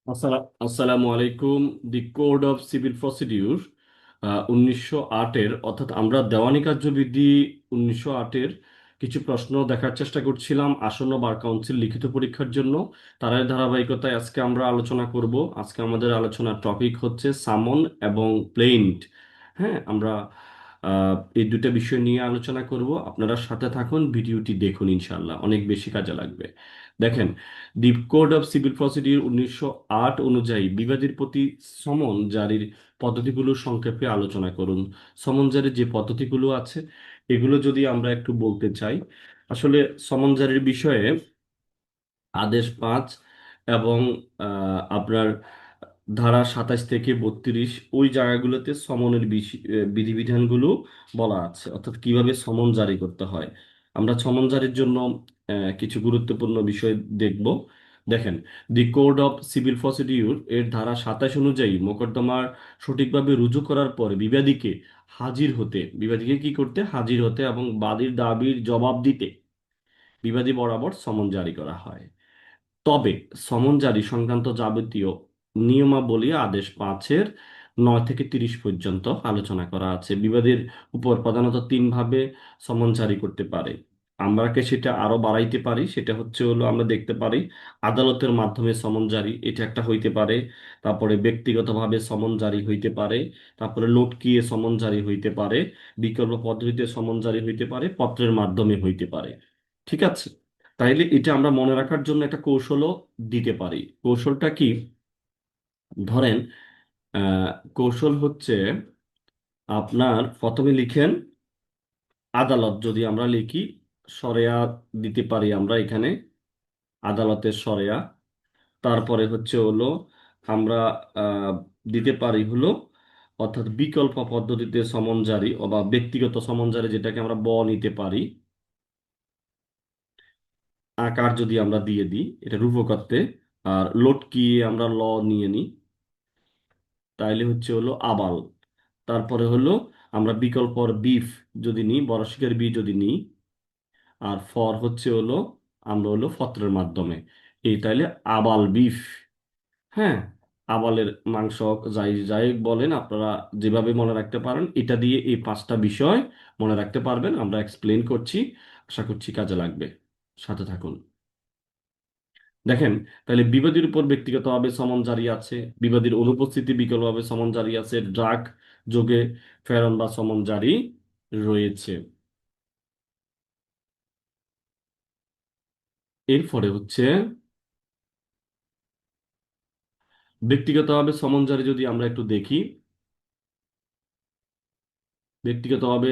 আসসালামু আলাইকুম। The Code of Civil Procedure 1908-এর, অর্থাৎ আমরা দেওয়ানি কার্যবিধি 1908-এর কিছু প্রশ্ন দেখার চেষ্টা করছিলাম আসন্ন বার কাউন্সিল লিখিত পরীক্ষার জন্য। তারই ধারাবাহিকতায় আজকে আমরা আলোচনা করব। আজকে আমাদের আলোচনার টপিক হচ্ছে সামন এবং প্লেইন্ট। হ্যাঁ, আমরা এই দুটো বিষয় নিয়ে আলোচনা করব। আপনারা সাথে থাকুন, ভিডিওটি দেখুন, ইনশাল্লাহ অনেক বেশি কাজে লাগবে। দেখেন, দি কোড অফ সিভিল প্রসিডিউর 1908 অনুযায়ী বিবাদীর প্রতি সমন জারির পদ্ধতিগুলো সংক্ষেপে আলোচনা করুন। সমন জারির যে পদ্ধতিগুলো আছে এগুলো যদি আমরা একটু বলতে চাই, আসলে সমন জারির বিষয়ে আদেশ 5 এবং আপনার ধারা 27 থেকে 32 ওই জায়গাগুলোতে সমনের বিধিবিধানগুলো বলা আছে, অর্থাৎ কিভাবে সমন জারি করতে হয়। আমরা সমন জারির জন্য কিছু গুরুত্বপূর্ণ বিষয় দেখব। দেখেন, দি কোড অফ সিভিল প্রসিডিউর এর ধারা 27 অনুযায়ী মোকদ্দমার সঠিকভাবে রুজু করার পর বিবাদীকে কি করতে, হাজির হতে এবং বাদীর দাবির জবাব দিতে বিবাদী বরাবর সমন জারি করা হয়। তবে সমন জারি সংক্রান্ত যাবতীয় নিয়মাবলী আদেশ 5-এর 9 থেকে 30 পর্যন্ত আলোচনা করা আছে। বিবাদীর উপর প্রধানত ভাবে সমন জারি করতে পারে। আমরাকে সেটা আরো বাড়াইতে পারি, সেটা হলো আমরা দেখতে পারি আদালতের মাধ্যমে সমন জারি, এটা একটা হইতে পারে। তারপরে ব্যক্তিগতভাবে সমন জারি হইতে পারে। তারপরে লটকিয়ে সমন জারি হইতে পারে। বিকল্প পদ্ধতিতে সমন জারি হইতে পারে, পত্রের মাধ্যমে হইতে পারে। ঠিক আছে, তাইলে এটা আমরা মনে রাখার জন্য একটা কৌশলও দিতে পারি। কৌশলটা কি? ধরেন, আহ, কৌশল হচ্ছে আপনার প্রথমে লিখেন আদালত, যদি আমরা লিখি সরেয়া দিতে পারি আমরা এখানে, আদালতের সরেয়া। তারপরে আমরা আহ, দিতে পারি অর্থাৎ বিকল্প পদ্ধতিতে সমন জারি বা ব্যক্তিগত সমন জারি, যেটাকে আমরা নিতে পারি। আকার যদি আমরা দিয়ে দিই এটা রূপকত্বে, আর লটকিয়ে আমরা নিয়ে নিই, তাইলে আবাল। তারপরে আমরা বিকল্প বিফ যদি নিই, বর্ষিকের বি যদি নিই, আর ফর আমরা ফত্রের মাধ্যমে, এই তাইলে আবাল বিফ। হ্যাঁ, আবালের মাংস, যাই যাই বলেন আপনারা, যেভাবে মনে রাখতে পারেন, এটা দিয়ে এই 5টা বিষয় মনে রাখতে পারবেন। আমরা এক্সপ্লেন করছি, আশা করছি কাজে লাগবে। সাথে থাকুন। দেখেন, তাহলে বিবাদীর উপর ব্যক্তিগতভাবে সমন জারি আছে, বিবাদীর অনুপস্থিতি বিকল্পভাবে সমন জারি আছে, ড্রাগ যোগে ফেরন বা সমন জারি রয়েছে। এরপরে ব্যক্তিগতভাবে সমন জারি যদি আমরা একটু দেখি, ব্যক্তিগতভাবে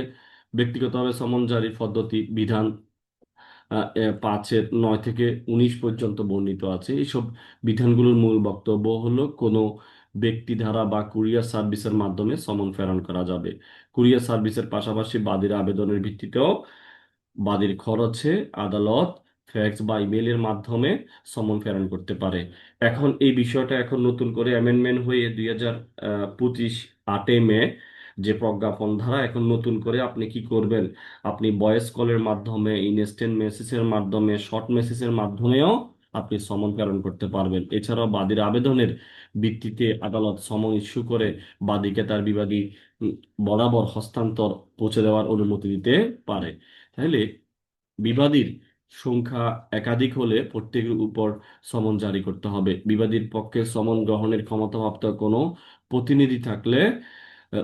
ব্যক্তিগতভাবে সমন জারির পদ্ধতি বিধান 5-এর 9 থেকে 19 পর্যন্ত বর্ণিত আছে। এইসব বিধানগুলোর মূল বক্তব্য কোনো ব্যক্তি দ্বারা বা কুরিয়ার সার্ভিসের মাধ্যমে সমন প্রেরণ করা যাবে। কুরিয়ার সার্ভিসের পাশাপাশি বাদীর আবেদনের ভিত্তিতেও বাদীর খরচে আদালত ফ্যাক্স বা ইমেইলের মাধ্যমে সমন প্রেরণ করতে পারে। এখন এই বিষয়টা নতুন করে অ্যামেন্ডমেন্ট হয়ে 2025 8 মে যে প্রজ্ঞাপন ধারা, এখন নতুন করে আপনি কি করবেন, আপনি ভয়েস কলের মাধ্যমে, ইনস্ট্যান্ট মেসেজের মাধ্যমে, শর্ট মেসেজের মাধ্যমেও আপনি সমন প্রেরণ করতে পারবেন। এছাড়াও বাদীর আবেদনের ভিত্তিতে আদালত সমন ইস্যু করে বাদীকে তার বিবাদী উম, বরাবর হস্তান্তর পৌঁছে দেওয়ার অনুমতি দিতে পারে। তাহলে বিবাদীর সংখ্যা একাধিক হলে প্রত্যেকের উপর সমন জারি করতে হবে। বিবাদীর পক্ষে সমন গ্রহণের ক্ষমতাপ্রাপ্ত কোনো প্রতিনিধি থাকলে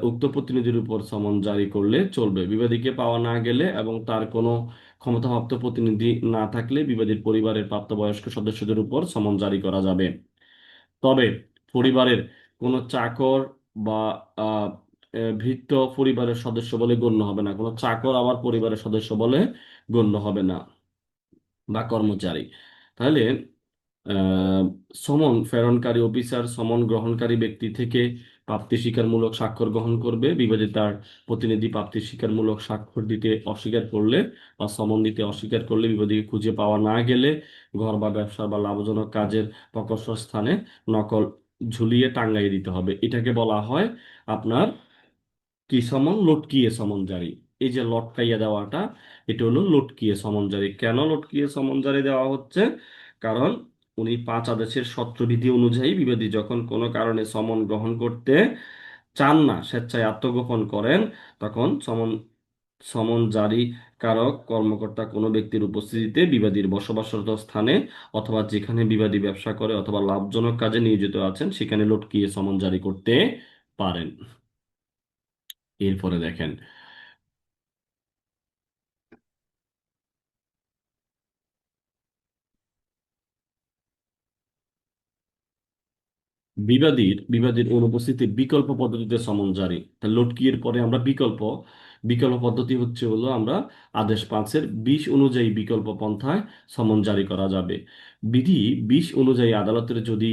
উক্ত প্রতিনিধির উপর সমন জারি করলে চলবে। বিবাদীকে পাওয়া না গেলে এবং তার কোনো ক্ষমতাপ্রাপ্ত প্রতিনিধি না থাকলে বিবাদীর পরিবারের প্রাপ্তবয়স্ক সদস্যদের উপর সমন জারি করা যাবে। তবে পরিবারের কোনো চাকর বা আহ, ভৃত্য পরিবারের সদস্য বলে গণ্য হবে না। কোনো চাকর আবার পরিবারের সদস্য বলে গণ্য হবে না, বা কর্মচারী। তাহলে আহ, সমন প্রেরণকারী অফিসার সমন গ্রহণকারী ব্যক্তি থেকে প্রাপ্তি স্বীকারমূলক স্বাক্ষর গ্রহণ করবে। বিবাদী তার প্রতিনিধি প্রাপ্তি স্বীকারমূলক স্বাক্ষর দিতে অস্বীকার করলে বা সমন দিতে অস্বীকার করলে, বিবাদীকে খুঁজে পাওয়া না গেলে ঘর বা ব্যবসা বা লাভজনক কাজের প্রকর্ষ স্থানে নকল ঝুলিয়ে টাঙ্গাইয়ে দিতে হবে। এটাকে বলা হয় আপনার কি সমন, লটকিয়ে সমন জারি। এই যে লটকাইয়া দেওয়াটা, এটা লটকিয়ে সমন জারি। কেন লটকিয়ে সমন জারি দেওয়া হচ্ছে? কারণ উনি 5 আদেশের সত্রবিধি অনুযায়ী বিবাদী যখন কোনো কারণে সমন গ্রহণ করতে চান না, স্বেচ্ছায় আত্মগোপন করেন, তখন সমন সমন জারিকারক কর্মকর্তা কোনো ব্যক্তির উপস্থিতিতে বিবাদীর বসবাসরত স্থানে অথবা যেখানে বিবাদী ব্যবসা করে অথবা লাভজনক কাজে নিয়োজিত আছেন সেখানে লটকিয়ে সমন জারি করতে পারেন। এরপরে দেখেন, বিবাদীর অনুপস্থিতি বিকল্প পদ্ধতিতে সমন জারি। তা লটকিয়ের পরে আমরা বিকল্প পদ্ধতি হচ্ছে হলো আমরা আদেশ 5-এর 20 অনুযায়ী বিকল্প পন্থায় সমন জারি করা যাবে। বিধি 20 অনুযায়ী আদালতের যদি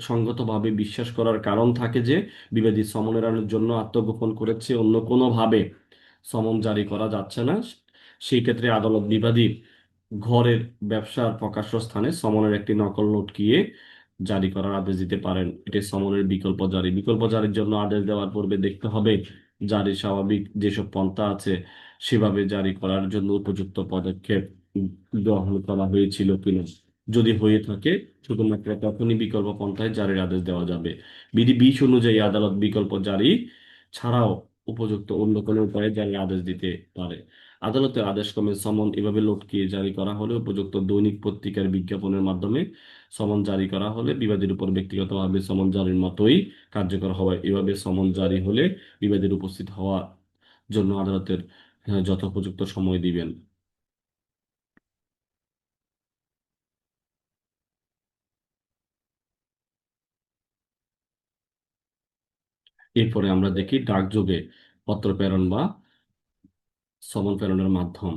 সঙ্গতভাবে বিশ্বাস করার কারণ থাকে যে বিবাদী সমন এড়ানোর জন্য আত্মগোপন করেছে, অন্য কোনোভাবে সমন জারি করা যাচ্ছে না, সেই ক্ষেত্রে আদালত বিবাদীর ঘরের ব্যবসার প্রকাশ্য স্থানে সমনের একটি নকল লটকিয়ে জারি করার আদেশ দিতে পারেন। এটি সমনের বিকল্প জারির জন্য আদেশ দেওয়ার পূর্বে দেখতে হবে জারির স্বাভাবিক যেসব পন্থা আছে সেভাবে জারি করার জন্য উপযুক্ত পদক্ষেপ গ্রহণ করা হয়েছিল কিনা। যদি হয়ে থাকে শুধুমাত্র তখনই বিকল্প পন্থায় জারির আদেশ দেওয়া যাবে। বিধি 20 অনুযায়ী আদালত বিকল্প জারি ছাড়াও উপযুক্ত অন্য কোনো উপায়ে জারির আদেশ দিতে পারে। আদালতের আদেশক্রমে সমন এভাবে লটকিয়ে জারি করা হলে উপযুক্ত দৈনিক পত্রিকার বিজ্ঞাপনের মাধ্যমে সমন জারি করা হলে বিবাদীর উপর ব্যক্তিগতভাবে সমন জারির মতোই কার্যকর হবে। এভাবে সমন জারি হলে বিবাদীর উপস্থিত হওয়ার জন্য আদালতের যথোপযুক্ত সময় দিবেন। এরপরে আমরা দেখি ডাকযোগে পত্র প্রেরণ বা সমন প্রেরণের মাধ্যম।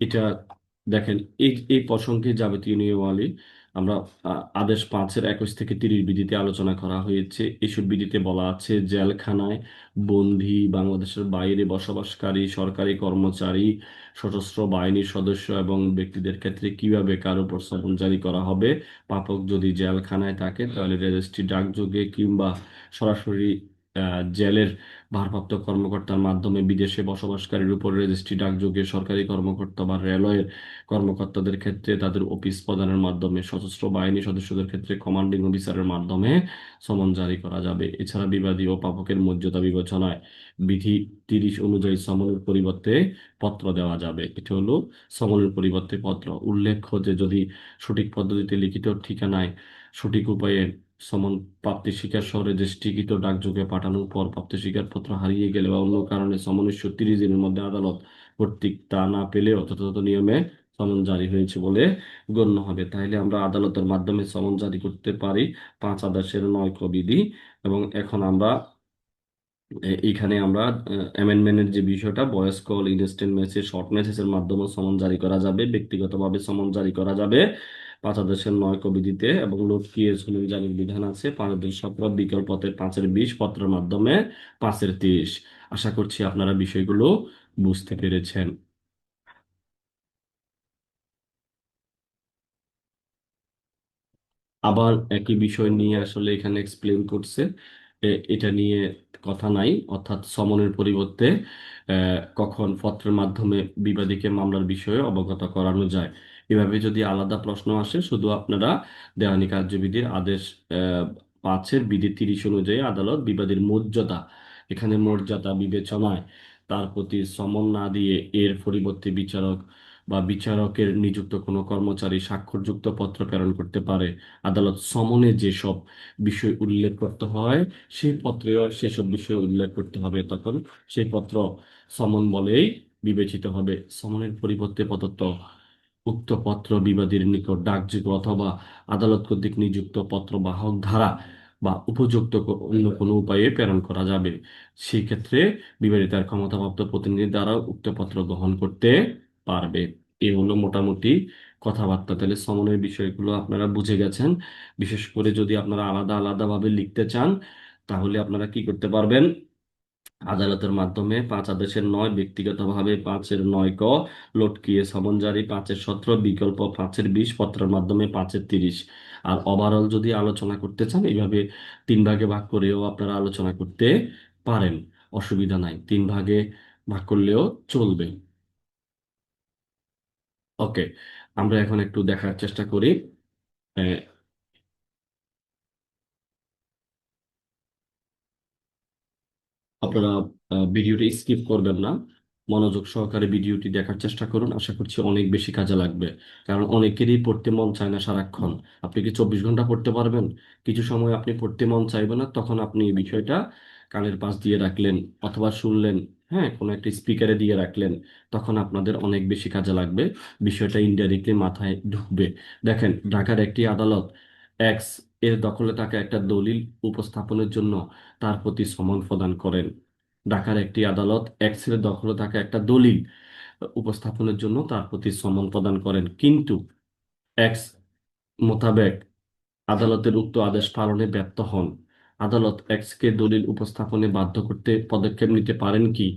এটা দেখেন, এই প্রসঙ্গে যাবতীয় নিয়মাবলী আমরা আদেশ 5-এর 21 থেকে 30 বিধিতে আলোচনা করা হয়েছে। এসব বিধিতে বলা আছে জেলখানায় বন্দী, বাংলাদেশের বাইরে বসবাসকারী সরকারি কর্মচারী, সশস্ত্র বাহিনীর সদস্য এবং ব্যক্তিদের ক্ষেত্রে কিভাবে কার উপর সমন জারি করা হবে। পাঠক যদি জেলখানায় থাকে তাহলে রেজিস্ট্রি ডাকযোগে কিংবা সরাসরি জেলের ভারপ্রাপ্ত কর্মকর্তার মাধ্যমে বিদেশে বসবাসকারীর উপর রেজিস্ট্রি ডাকযোগে সরকারি কর্মকর্তা বা রেলওয়ের কর্মকর্তাদের ক্ষেত্রে তাদের অফিস প্রদানের মাধ্যমে, সশস্ত্র বাহিনী সদস্যদের ক্ষেত্রে কমান্ডিং অফিসারের মাধ্যমে সমন জারি করা যাবে। এছাড়া বিবাদী ও পাঠকের মর্যাদা বিবেচনায় বিধি 30 অনুযায়ী সমনের পরিবর্তে পত্র দেওয়া যাবে। এটা হলো সমনের পরিবর্তে পত্র। উল্লেখ্য যে যদি সঠিক পদ্ধতিতে লিখিত ঠিকানায় সঠিক উপায়ে সমন প্রাপ্তি স্বীকার সহ রেজিস্ট্রিকৃত ডাকযোগে পাঠানোর পর প্রাপ্তি স্বীকারপত্র হারিয়ে গেলে বা অন্য কারণে সমনের 30 দিনের মধ্যে আদালত কর্তৃক তা না পেলেও যথাযথ নিয়মে সমন জারি হয়েছে বলে গণ্য হবে। তাইলে আমরা আদালতের মাধ্যমে সমন জারি করতে পারি 5 আদেশের 9 ক বিধি। এবং এখন আমরা এইখানে আমরা অ্যামেন্ডমেন্টের যে বিষয়টা, voice call, instant message, short মেসেজের মাধ্যমে সমন জারি করা যাবে, ব্যক্তিগতভাবে সমন জারি করা যাবে 5 আদেশের 9 ক বিধিতে। এবং লটকিয়ে সমন জারির বিধান আছে 5-এর 17 বিকল্পতে 5-এর 20 পত্রের মাধ্যমে 5-এর 30। আশা করছি আপনারা বিষয়গুলো বুঝতে পেরেছেন। আবার একই বিষয় নিয়ে আসলে এখানে এক্সপ্লেন করছে, এটা নিয়ে কথা নাই, অর্থাৎ সমনের পরিবর্তে কখন পত্রের মাধ্যমে বিবাদীকে মামলার বিষয়ে অবগত করানো যায়। এভাবে যদি আলাদা প্রশ্ন আসে শুধু আপনারা দেওয়ানি কার্যবিধির আদেশ 5-এর বিধি 30 অনুযায়ী আদালত বিবাদীর মর্যাদা, এখানে মর্যাদা বিবেচনায় তার প্রতি সমন না দিয়ে এর পরিবর্তে বিচারক বা বিচারকের নিযুক্ত কোনো কর্মচারী স্বাক্ষরযুক্ত পত্র প্রেরণ করতে পারে। আদালত সমনে যেসব বিষয় উল্লেখ করতে হয় সেই পত্রেও সেসব বিষয় উল্লেখ করতে হবে, তখন সেই পত্র সমন বলেই বিবেচিত হবে। সমনের পরিবর্তে প্রদত্ত উক্ত পত্র বিবাদীর নিকট ডাকযোগে অথবা আদালত কর্তৃক নিযুক্ত পত্রবাহক ধারা বা উপযুক্ত অন্য কোনো উপায়ে প্রেরণ করা যাবে। সেই ক্ষেত্রে বিবাদী তার ক্ষমতাপ্রাপ্ত প্রতিনিধি দ্বারা উক্ত পত্র গ্রহণ করতে পারবে। এই হলো মোটামুটি কথাবার্তা। তাহলে সমনের বিষয়গুলো আপনারা বুঝে গেছেন। বিশেষ করে যদি আপনারা আলাদা আলাদা ভাবে লিখতে চান তাহলে আপনারা কি করতে পারবেন, আদালতের মাধ্যমে 5 আদেশের 9 ব্যক্তিগতভাবে 5-এর 9 ক লটকিয়ে সমন জারি 5-এর 17 বিকল্প 5-এর 20 পত্রের মাধ্যমে 5-এর 30। আর ওভারঅল যদি আলোচনা করতে চান এইভাবে 3 ভাগে ভাগ করেও আপনারা আলোচনা করতে পারেন, অসুবিধা নাই, 3 ভাগে ভাগ করলেও চলবে। ওকে, আমরা এখন একটু দেখার চেষ্টা করি। আহ, আপনারা ভিডিওটি স্কিপ করবেন না, মনোযোগ সহকারে ভিডিওটি দেখার চেষ্টা করুন। আশা করছি অনেক বেশি কাজে লাগবে। কারণ অনেকেরই পড়তে মন চায় না সারাক্ষণ। আপনি কি 24 ঘন্টা পড়তে পারবেন? কিছু সময় আপনি পড়তে মন চাইবে না, তখন আপনি এই বিষয়টা কানের পাশ দিয়ে রাখলেন অথবা শুনলেন, হ্যাঁ, কোনো একটা স্পিকারে দিয়ে রাখলেন, তখন আপনাদের অনেক বেশি কাজে লাগবে। বিষয়টা ইনডাইরেক্টলি মাথায় ঢুকবে। দেখেন, ঢাকার একটি আদালত এক্স এর দখলে থাকা একটা দলিল উপস্থাপনের জন্য তার প্রতি সমন প্রদান করেন। ঢাকার একটি আদালত এক্স এর দখলে থাকা একটা দলিল উপস্থাপনের জন্য তার প্রতি সমন প্রদান করেন, কিন্তু এক্স মোতাবেক আদালতের উক্ত আদেশ পালনে ব্যর্থ হন। আদালত এক্সকে দলিল উপস্থাপনে বাধ্য করতে পদক্ষেপ নিতে পারেন কি?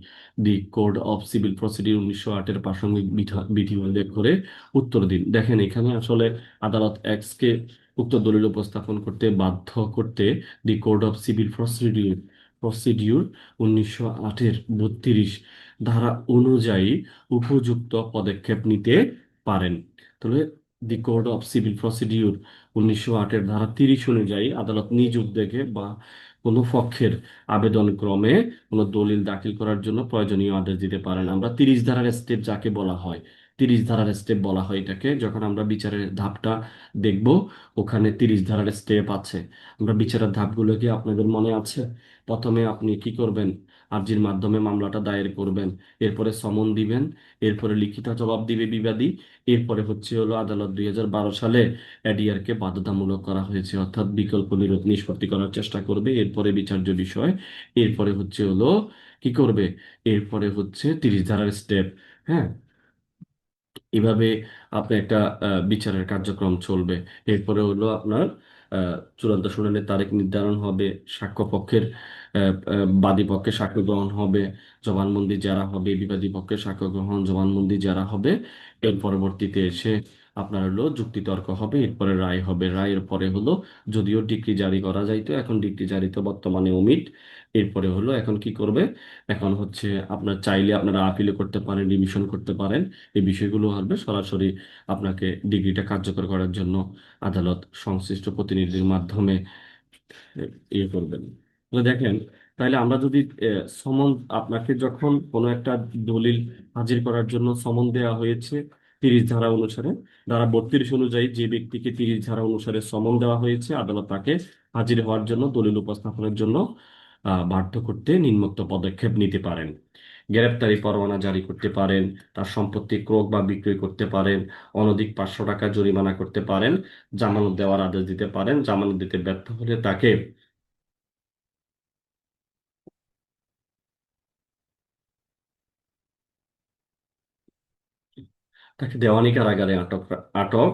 The Code of Civil Procedure 1908-এর প্রাসঙ্গিক বিধি উল্লেখ করে উত্তর দিন। দেখেন, এখানে আসলে আদালত এক্সকে উক্ত দলিল উপস্থাপন করতে বাধ্য করতে the Code of Civil Procedure 1908-এর 32 ধারা অনুযায়ী উপযুক্ত পদক্ষেপ নিতে পারেন। তাহলে the Code of Civil Procedure 1908-এর ধারা 30 অনুযায়ী আদালত নিজ উদ্যোগে বা কোনো পক্ষের আবেদন ক্রমে কোনো দলিল দাখিল করার জন্য প্রয়োজনীয় আদেশ দিতে পারেন। আমরা 30 ধারার স্টেপ যাকে বলা হয়, 30 ধারার স্টেপ বলা হয় এটাকে। যখন আমরা বিচারের ধাপটা দেখব, ওখানে 30 ধারার স্টেপ আছে। আমরা বিচারের ধাপগুলো কি আপনাদের মনে আছে? প্রথমে আপনি কি করবেন? আর্জির মাধ্যমে মামলাটা দায়ের করবেন, এরপরে সমন দিবেন, এরপরে লিখিত জবাব দিবে বিবাদী, এরপরে হচ্ছে হলো আদালত 2012 সালে এডিআরকে বাধ্যতামূলক করা হয়েছে, অর্থাৎ বিকল্প নিষ্পত্তি করার চেষ্টা করবে। এরপরে বিচার্য বিষয়, এরপরে হচ্ছে হলো কি করবে, এরপরে হচ্ছে 30 ধারার স্টেপ। হ্যাঁ, এভাবে আপনার একটা বিচারের কার্যক্রম চলবে। এরপরে হলো আপনার চূড়ান্ত শুনানির তারিখ নির্ধারণ হবে, সাক্ষ্য পক্ষের বাদী পক্ষের সাক্ষ্য গ্রহণ হবে, জবানবন্দি যারা হবে, বিবাদী পক্ষের সাক্ষ্য গ্রহণ, জবানবন্দি যারা হবে। এর পরবর্তীতে এসে আপনার হলো যুক্তিতর্ক হবে, এরপরে রায় হবে। রায়ের পরে হলো, যদিও ডিক্রি জারি করা যাইতো, এখন ডিক্রি জারি তো বর্তমানে অমিট। এরপরে হলো এখন কি করবে, এখন হচ্ছে আপনার চাইলে আপনারা আপিল করতে পারেন, রিভিশন করতে পারেন। এই বিষয়গুলো হবে সরাসরি আপনাকে ডিগ্রিটা কার্যকর করার জন্য আদালত সংশ্লিষ্ট প্রতিনিধির মাধ্যমে ইয়ে করবেন। তো দেখেন, তাহলে আমরা যদি সমন, আপনাকে যখন কোনো একটা দলিল হাজির করার জন্য সমন দেওয়া হয়েছে 30 ধারা অনুসারে, ধারা 32 অনুযায়ী যে ব্যক্তিকে 30 ধারা অনুসারে সমন দেওয়া হয়েছে, আদালত তাকে হাজির হওয়ার জন্য, দলিল উপস্থাপনের জন্য বাধ্য করতে নিম্নোক্ত পদক্ষেপ নিতে পারেন। গ্রেপ্তারি পরোয়ানা জারি করতে পারেন, তার সম্পত্তি ক্রয় বা বিক্রয় করতে পারেন, অনধিক 500 টাকা জরিমানা করতে পারেন, জামানত দেওয়ার আদেশ দিতে পারেন। জামানত দিতে ব্যর্থ হলে তাকে দেওয়ানি কারাগারে আটক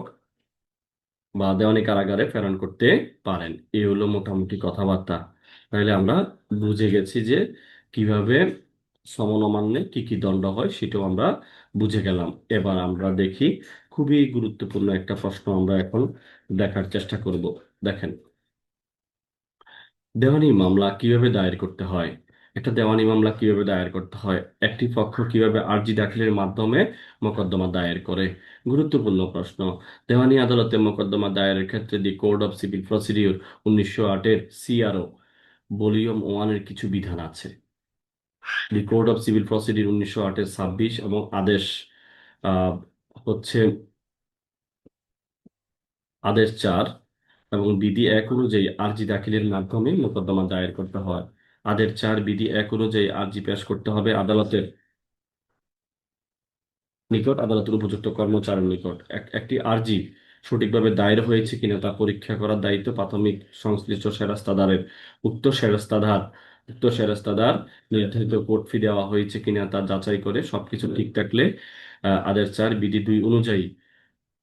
বা দেওয়ানি কারাগারে প্রেরণ করতে পারেন। এই হলো মোটামুটি কথাবার্তা। তাহলে আমরা বুঝে গেছি যে কিভাবে সমন অমান্যে কি কি দণ্ড হয়, সেটাও আমরা বুঝে গেলাম। এবার আমরা দেখি, খুবই গুরুত্বপূর্ণ একটা প্রশ্ন আমরা এখন দেখার চেষ্টা করব। দেখেন, দেওয়ানি মামলা কিভাবে দায়ের করতে হয়। একটা দেওয়ানি মামলা কিভাবে দায়ের করতে হয়, একটি পক্ষ কিভাবে আর্জি দাখিলের মাধ্যমে মোকদ্দমা দায়ের করে। গুরুত্বপূর্ণ প্রশ্ন। দেওয়ানি আদালতে মোকদ্দমা দায়েরের ক্ষেত্রে the Code of Civil Procedure 1908-এর সিআরও ভলিউম 1-এর কিছু বিধান আছে। The Code of Civil Procedure 1908-এর 26 এবং আদেশ আহ, হচ্ছে আদেশ 4 এবং বিধি 1 অনুযায়ী আর্জি দাখিলের মাধ্যমে মোকদ্দমা দায়ের করতে হয়। আদেশ 4 বিধি 1 অনুযায়ী আর্জি পেশ করতে হবে আদালতের নিকট, আদালতের উপযুক্ত কর্মচারীর নিকট। একটি আর্জি সঠিকভাবে দায়ের হয়েছে কিনা তা পরীক্ষা করার দায়িত্ব প্রাথমিক সংশ্লিষ্ট সেরাস্তাদারের। উক্ত সেরাস্তাদার উক্ত সেরাস্তাদার নির্ধারিত কোর্ট ফি দেওয়া হয়েছে কিনা তা যাচাই করে সবকিছু ঠিক থাকলে আদেশ 4 বিধি 2 অনুযায়ী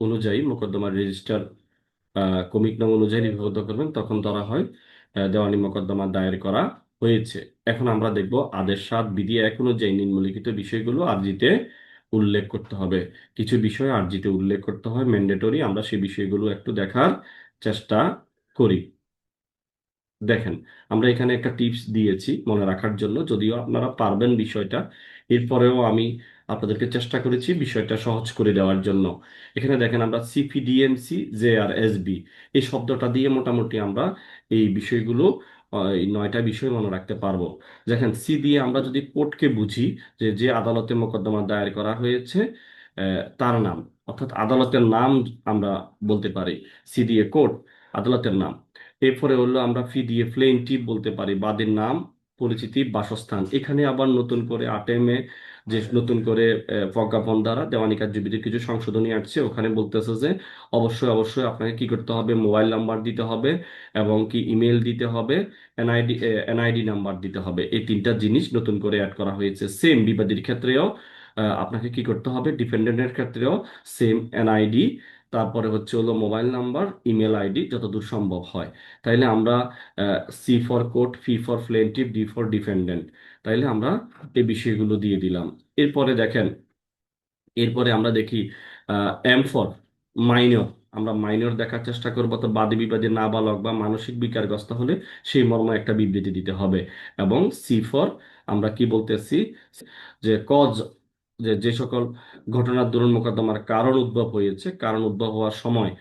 অনুযায়ী মোকদ্দমার রেজিস্টার কমিক নাম অনুযায়ী লিপিবদ্ধ করবেন, তখন ধরা হয় দেওয়ানি মোকদ্দমা দায়ের করা হয়েছে। এখন আমরা দেখব আদেশ 7 বিধি 1 অনুযায়ী নিম্নলিখিত বিষয়গুলো আর্জিতে উল্লেখ করতে হবে। কিছু বিষয় আর্জিতে উল্লেখ করতে হয়, ম্যান্ডেটরি। আমরা সেই বিষয়গুলো একটু দেখার চেষ্টা করি। দেখেন, আমরা এখানে একটা টিপস দিয়েছি মনে রাখার জন্য, যদিও আপনারা পারবেন বিষয়টা। এরপরেও আমি আপনাদেরকে চেষ্টা করেছি বিষয়টা সহজ করে দেওয়ার জন্য। এখানে দেখেন আমরা সিপিডিএমসি জেআরএসবি এই শব্দটা দিয়ে মোটামুটি আমরা এই বিষয়গুলো এই 9টা বিষয় মনে রাখতে পারবো। দেখেন সি দিয়ে আমরা যদি কোর্টকে বুঝি, যে যে আদালতে মোকদ্দমা দায়ের করা হয়েছে তার নাম, অর্থাৎ আদালতের নাম আমরা বলতে পারি। সি দিয়ে কোর্ট, আদালতের নাম। এরপরে হলো আমরা ফি দিয়ে প্লেইনটিফ বলতে পারি, বাদীর নাম, পরিচিতি, বাসস্থান। এখানে আবার নতুন করে 8 মে যে নতুন করে প্রজ্ঞাপন দ্বারা দেওয়ানি কার্যবিধির কিছু সংশোধনী আসছে, ওখানে বলতেছে যে অবশ্যই অবশ্যই আপনাকে কি করতে হবে, মোবাইল নাম্বার দিতে হবে এবং কি ইমেল দিতে হবে, এনআইডি নাম্বার দিতে হবে। এই 3টা জিনিস নতুন করে অ্যাড করা হয়েছে। সেম বিবাদীর ক্ষেত্রেও আপনাকে কি করতে হবে, ডিপেন্ডেন্টের ক্ষেত্রেও সেম এনআইডি, তারপরে হচ্ছে হলো মোবাইল নাম্বার, ইমেল আইডি যতদূর সম্ভব হয়। তাইলে আমরা C for court, P for plaintiff, D for defendant, তাইলে আমরা এই বিষয়গুলো দিয়ে দিলাম। এরপরে দেখেন, এরপরে আমরা দেখি এম ফর মাইনর। আমরা মাইনর দেখার চেষ্টা করবো, তো বাদী বিবাদী নাবালক বা মানসিক বিকারগ্রস্ত হলে সেই মর্মে একটা বিবৃতি দিতে হবে। এবং সি ফর আমরা কি বলতেছি, যে কজ, যে যে সকল ঘটনার দরুন মোকদ্দমার কারণ উদ্ভব হয়েছে, কারণ উদ্ভব হওয়ার সময়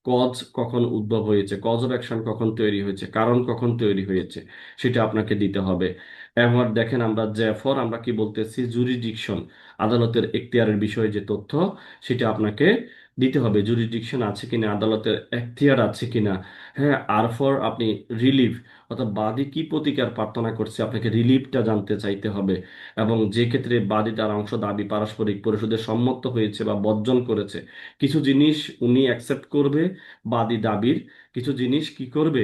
কজ কখন উদ্ভব হয়েছে, কজ অফ অ্যাকশন কখন তৈরি হয়েছে, কারণ কখন তৈরি হয়েছে, সেটা আপনাকে দিতে হবে। এবার দেখেন আমরা জ্যাফর আমরা কি বলতেছি, জুরিডিকশন, আদালতের এখতিয়ারের বিষয়ে যে তথ্য, সেটা আপনাকে দিতে হবে। জুরিডিকশন আছে কিনা, আদালতের এখতিয়ার আছে কিনা। হ্যাঁ, আর ফর আপনি রিলিফ, অর্থাৎ বাদী কি প্রতিকার প্রার্থনা করছে, আপনাকে রিলিফটা জানতে চাইতে হবে। এবং যে ক্ষেত্রে বাদী তার অংশ দাবি পারস্পরিক পরিশোধে সম্মত হয়েছে বা বর্জন করেছে, কিছু জিনিস উনি অ্যাকসেপ্ট করবে বাদী দাবির, কিছু জিনিস কি করবে,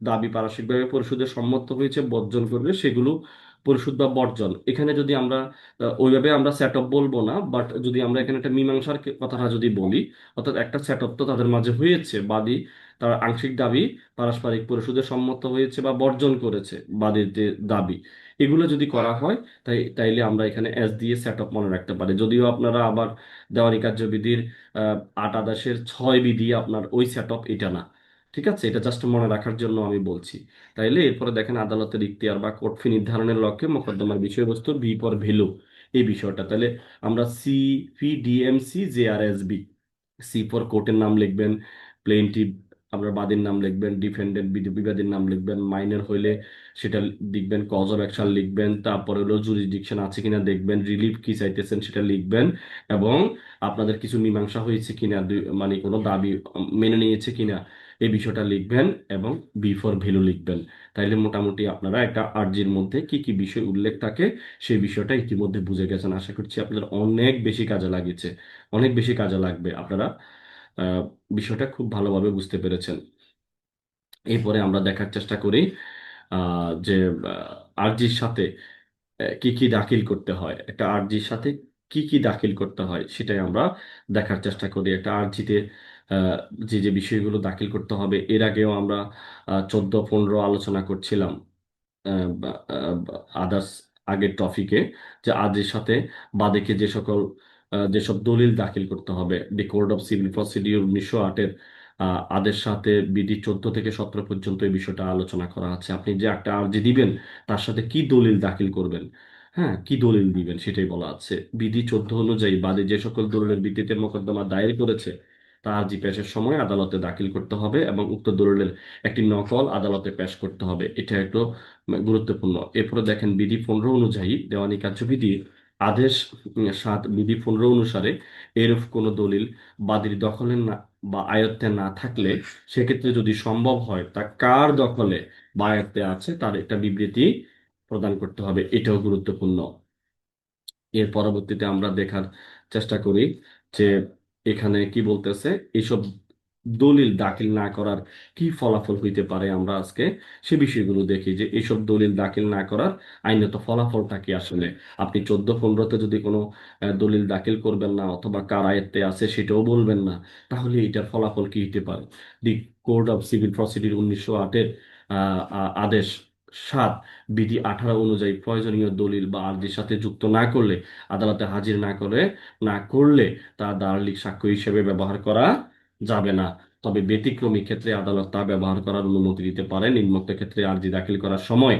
দাবি পারস্পরিকভাবে পরিশোধে সম্মত হয়েছে বর্জন করবে, সেগুলো পরিশোধ বা বর্জন। এখানে যদি আমরা ওইভাবে আমরা সেট আপ বলবো না, বাট যদি আমরা এখানে একটা মীমাংসার কথাটা যদি বলি, অর্থাৎ একটা সেট আপ তো তাদের মাঝে হয়েছে, বাদী তার আংশিক দাবি পারস্পরিক পরিশোধে সম্মত হয়েছে বা বর্জন করেছে, বাদীর যে দাবি, এগুলো যদি করা হয়, তাইলে আমরা এখানে এস দিয়ে সেট আপ মনে রাখতে পারি। যদিও আপনারা আবার দেওয়ানি কার্যবিধির 8-6 বিধি আপনার ওই সেট আপ এটা না। ঠিক আছে, এটা জাস্ট মনে রাখার জন্য আমি বলছি। তাইলে এরপরে দেখেন আদালতের ইখতিয়ার বা কোর্ট ফি নির্ধারণের লক্ষ্যে মোকদ্দমার বিষয়বস্তু, বি ফর ভ্যালু, এই বিষয়টা। তাহলে আমরা C P DMC JRSB, C for কোর্টের নাম লিখবেন, প্লেইনটিফ আপনার বাদীর নাম লিখবেন, ডিফেন্ডেন্ট বিবাদীর নাম লিখবেন, মাইনর হইলে সেটা লিখবেন, কজ অফ অ্যাকশন লিখবেন, তারপরে হলো জুরিসডিকশন আছে কিনা দেখবেন, রিলিফ কি চাইতেছেন সেটা লিখবেন, এবং আপনাদের কিছু মীমাংসা হয়েছে কিনা, মানে কোনো দাবি মেনে নিয়েছে কিনা, এই বিষয়টা লিখবেন, এবং বি ফর ভ্যালু লিখবেন। তাইলে মোটামুটি আপনারা একটা আর্জির মধ্যে কি কি বিষয় উল্লেখ থাকে সেই বিষয়টা ইতিমধ্যে বুঝে গেছেন। আশা করছি আপনাদের অনেক বেশি কাজে লাগিয়েছে, অনেক বেশি কাজে লাগবে। আপনারা আহ, বিষয়টা খুব ভালোভাবে বুঝতে পেরেছেন। এরপরে আমরা দেখার চেষ্টা করি যে আরজির সাথে কি কি দাখিল করতে হয়, একটা আরজির সাথে কি কি দাখিল করতে হয় সেটাই আমরা দেখার চেষ্টা করি। একটা আরজিতে আহ, যে যে বিষয়গুলো দাখিল করতে হবে, এর আগেও আমরা 14-15 আলোচনা করছিলাম আদার্স আগের টপিকে, যে আজের সাথে বাদীকে যে সকল যেসব দলিল দাখিল করতে হবে। The Code of Civil Procedure 1908-এর আদের সাথে বিধি 14 থেকে 17 পর্যন্ত এই বিষয়টা আলোচনা করা আছে। আপনি যে একটা আর্জি দিবেন, তার সাথে কি দলিল দাখিল করবেন, হ্যাঁ কি দলিল দিবেন সেটাই বলা আছে। বিধি 14 অনুযায়ী বাদী যে সকল দলিলের ভিত্তিতে মোকদ্দমা দায়ের করেছে, তা আর্জি পেশের সময় আদালতে দাখিল করতে হবে এবং উক্ত দলিলের একটি নকল আদালতে পেশ করতে হবে। এটা একটু গুরুত্বপূর্ণ। এরপরে দেখেন বিধি 15 অনুযায়ী দেওয়ানি কার্যবিধি আদেশ 7 বিধি 15 অনুসারে এরূপ কোনো দলিল বাদীর দখলে না বা আয়ত্তে না থাকলে, সেক্ষেত্রে যদি সম্ভব হয় তা কার দখলে বা আয়ত্তে আছে তার একটা বিবৃতি প্রদান করতে হবে, এটাও গুরুত্বপূর্ণ। এর পরবর্তীতে আমরা দেখার চেষ্টা করি যে এখানে কি বলতেছে, এইসব দলিল দাখিল না করার কি ফলাফল হইতে পারে। আমরা আজকে সে বিষয়গুলো দেখি যে এইসব দলিল দাখিল না করার আইনত ফলাফলটা কি আসলে। আপনি 14-15-তে যদি কোনো দলিল দাখিল করবেন না, অথবা কার আয়ত্তে আছে সেটাও বলবেন না, তাহলে এটার ফলাফল কি হতে পারে। The Code of Civil Procedure 1908-এর আদেশ 7 বিধি 18 অনুযায়ী প্রয়োজনীয় দলিল বা আর্জির সাথে যুক্ত না করলে, আদালতে হাজির না করলে তা দাঁড়ালি সাক্ষ্য হিসেবে ব্যবহার করা যাবে না। তবে ব্যতিক্রমী ক্ষেত্রে আদালত তা ব্যবহার করার অনুমতি দিতে পারে। নিম্নোক্ত ক্ষেত্রে আর্জি দাখিল করার সময়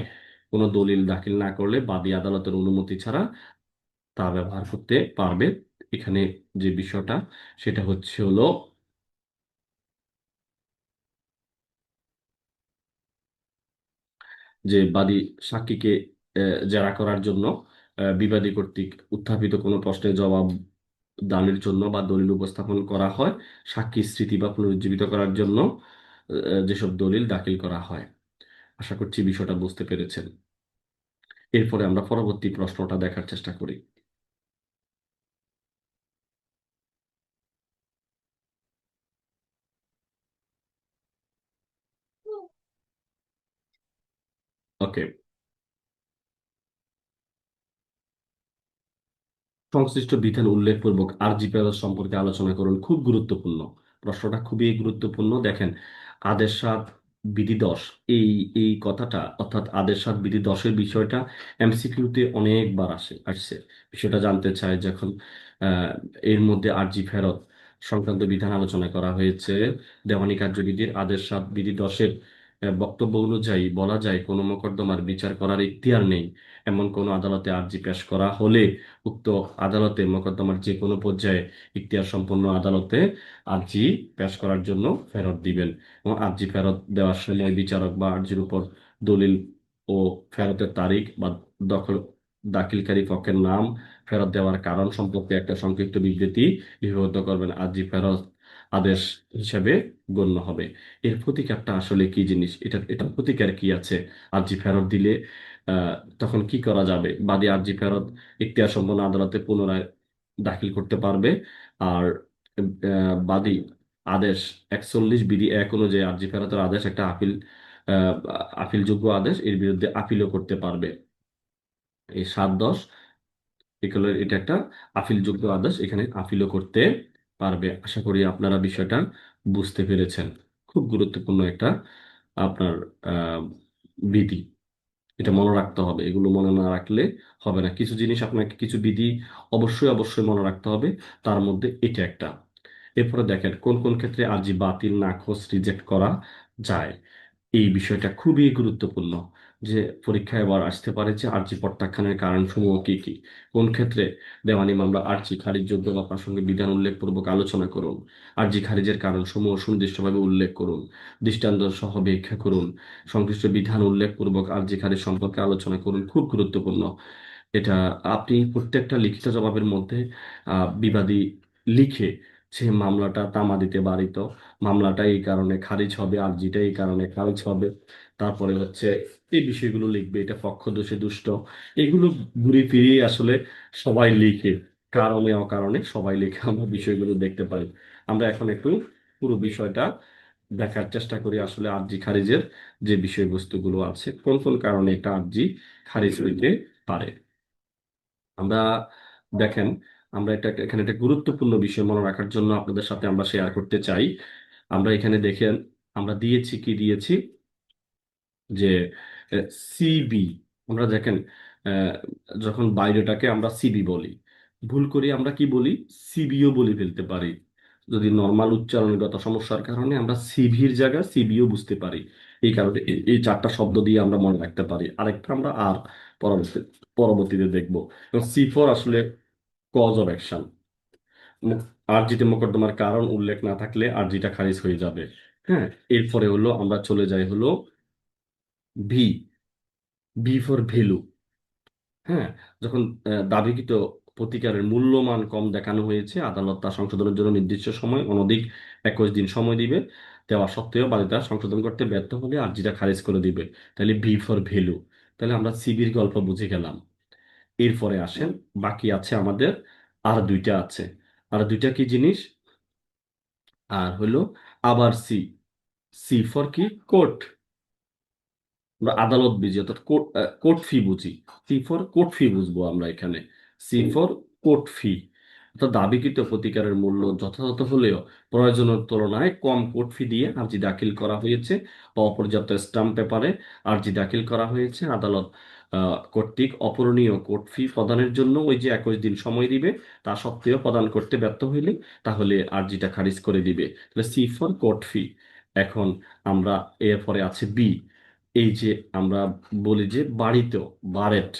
কোনো দলিল দাখিল না করলে বাদী আদালতের অনুমতি ছাড়া তা ব্যবহার করতে পারবে। এখানে যে বিষয়টা সেটা হচ্ছে হলো যে বাদী সাক্ষীকে জেরা করার জন্য বিবাদী কর্তৃক উত্থাপিত কোনো প্রশ্নের জবাব দানের জন্য বা দলিল উপস্থাপন করা হয়, সাক্ষীর স্মৃতি বা পুনরুজ্জীবিত করার জন্য যেসব দলিল দাখিল করা হয়। আশা করছি বিষয়টা বুঝতে পেরেছেন। এরপরে আমরা পরবর্তী প্রশ্নটা দেখার চেষ্টা করি। ওকে। সংশ্লিষ্ট বিধান উল্লেখপূর্বক আরজি প্রেরণ সম্পর্কে আলোচনা করুন। খুব গুরুত্বপূর্ণ প্রশ্নটা, খুবই গুরুত্বপূর্ণ। দেখেন, আদেশ ৭ বিধি ১০, এই এই কথাটা অর্থাৎ আদেশ ৭ বিধি ১০-এর বিষয়টা এমসিকিউতে অনেকবার আসছে। বিষয়টা জানতে চায় যখন আহ, এর মধ্যে আরজি ফেরত সংক্রান্ত বিধান আলোচনা করা হয়েছে। দেওয়ানি কার্যবিধির আদেশ ৭ বিধি ১০-এর বক্তব্য অনুযায়ী বলা যায়, কোনো মোকদ্দমার বিচার করার ইখতিয়ার নেই এমন কোনো আদালতে আরজি পেশ করা হলে উক্ত আদালতে মোকদ্দমার যে কোনো পর্যায়ে ইখতিয়ার সম্পন্ন আদালতে আর্জি পেশ করার জন্য ফেরত দিবেন। এবং আর্জি ফেরত দেওয়ার সময় বিচারক বা আর্জির উপর দলিল ও ফেরতের তারিখ বা দখল দাখিলকারী পক্ষের নাম, ফেরত দেওয়ার কারণ সম্পর্কে একটা সংক্ষিপ্ত বিবৃতি লিপিবদ্ধ করবেন। আর্জি ফেরত আদেশ হিসেবে গণ্য হবে। এর প্রতিকারটা আসলে কি জিনিস, এটার প্রতিকার কি আছে? আর্জি ফেরত দিলে আহ, তখন কি করা যাবে? বাদী আর্জি ফেরত ইখতিয়ার সম্পন্ন আদালতে পুনরায় দাখিল করতে পারবে। আর বাদী আদেশ ৪১ বিধি ১ অনুযায়ী আর্জি ফেরতের আদেশ একটা আহ, আপিলযোগ্য আদেশ, এর বিরুদ্ধে আপিলও করতে পারবে। এই ৭-১০ এগুলোর এটা একটা আপিলযোগ্য আদেশ, এখানে আপিলও করতে পারবে। আশা করি আপনারা বিষয়টা বুঝতে পেরেছেন। খুব গুরুত্বপূর্ণ একটা আপনার আহ বিধি, এটা মনে রাখতে হবে। এগুলো মনে না রাখলে হবে না। কিছু জিনিস আপনাকে, কিছু বিধি অবশ্যই অবশ্যই মনে রাখতে হবে, তার মধ্যে এটা একটা। এরপরে দেখেন কোন কোন ক্ষেত্রে আর্জি বাতিল, নাকচ, রিজেক্ট করা যায়। এই বিষয়টা খুবই গুরুত্বপূর্ণ, যে পরীক্ষায় এবার আসতে পারে যে আর্জি প্রত্যাখ্যানের কারণসমূহ কি কি। কোন ক্ষেত্রে দেওয়ানি মামলা আর্জি খারিজযোগ্য বা প্রাসঙ্গিক বিধান উল্লেখপূর্বক আলোচনা করুন। আর্জি খারিজের কারণসমূহ সুনির্দিষ্টভাবে উল্লেখ করুন। দৃষ্টান্ত সহ ব্যাখ্যা করুন। সংশ্লিষ্ট বিধান উল্লেখপূর্বক আর্জি খারিজ সম্পর্কে আলোচনা করুন। খুব গুরুত্বপূর্ণ এটা। আপনি প্রত্যেকটা লিখিত জবাবের মধ্যে বিবাদী লিখে সে মামলাটা তামা দিতে পারিত, মামলাটা এই কারণে খারিজ হবে, আর্জিটা এই কারণে খারিজ হবে। তারপরে হচ্ছে এই বিষয়গুলো লিখবে, এটা পক্ষদোষে দুষ্ট, এগুলো ঘুরে ফিরিয়ে আসলে সবাই লিখে, কারণে অকারণে সবাই লিখে আমরা বিষয়গুলো দেখতে পারি। আমরা এখন একটু পুরো বিষয়টা দেখার চেষ্টা করি, আসলে আর্জি খারিজের যে বিষয়বস্তুগুলো আছে, কোন কোন কারণে একটা আর্জি খারিজ হইতে পারে। আমরা দেখেন, আমরা এখানে একটা গুরুত্বপূর্ণ বিষয় মনে রাখার জন্য আপনাদের সাথে আমরা শেয়ার করতে চাই। আমরা এখানে দেখেন, আমরা দিয়েছি কি দিয়েছি, যে সিবি। আমরা দেখেন, আহ, যখন বাইরেটাকে আমরা সিবি বলি, ভুল করি আমরা কি বলি, সিবিও বলে ফেলতে পারি। যদি নর্মাল উচ্চারণগত সমস্যার কারণে আমরা সিভির জায়গায় সিবিও বুঝতে পারি। এই কারণে এই ৪টা শব্দ দিয়ে আমরা মনে রাখতে পারি। আরেকটা আমরা আর পরবর্তীতে দেখবো। এবং সি4 আসলে কজ অফ অ্যাকশন। আরজিতে মোকদ্দমার কারণ উল্লেখ না থাকলে আরজিটা খারিজ হয়ে যাবে। হ্যাঁ। এরপরে হলো আমরা চলে যাই হলো ভি, ভি ফর ভ্যালু। হ্যাঁ। যখন দাবিকৃত প্রতিকারের মূল্যমান কম দেখানো হয়েছে, আদালত তা সংশোধনের জন্য নির্দিষ্ট সময় অনধিক ২১ দিন সময় দিবে। দেওয়া সত্ত্বেও বাদী তা সংশোধন করতে ব্যর্থ হলে আর্জিটা খারিজ করে দিবে। তাহলে ভি ফর ভ্যালু। তাহলে আমরা সিবির গল্প বুঝে গেলাম। এরপরে আসেন, বাকি আছে আমাদের আর দুইটা আছে। আর দুইটা কি জিনিস? আর হলো আবার সি, সি ফর কি, কোর্ট। আমরা আদালত বুঝি, অর্থাৎ কোর্ট, কোর্ট ফি বুঝি। সি ফর কোর্ট ফি বুঝবো আমরা এখানে। সি ফর কোর্ট ফি, অর্থাৎ দাবিকৃত প্রতিকারের মূল্য যথাযথ হলেও প্রয়োজনের তুলনায় কম কোর্ট ফি দিয়ে আর্জি দাখিল করা হয়েছে, বা অপর্যাপ্ত স্ট্যাম্প পেপারে আর্জি দাখিল করা হয়েছে। আদালত কর্তৃক অপূরণীয় কোর্ট ফি প্রদানের জন্য ওই যে ২১ দিন সময় দিবে, তা সত্ত্বেও প্রদান করতে ব্যর্থ হইলে তাহলে আর্জিটা খারিজ করে দিবে। তাহলে সি ফর কোর্ট ফি। এখন আমরা এরপরে আছে বি। এই যে আমরা বলি যে বাড়িতেও, বারেট,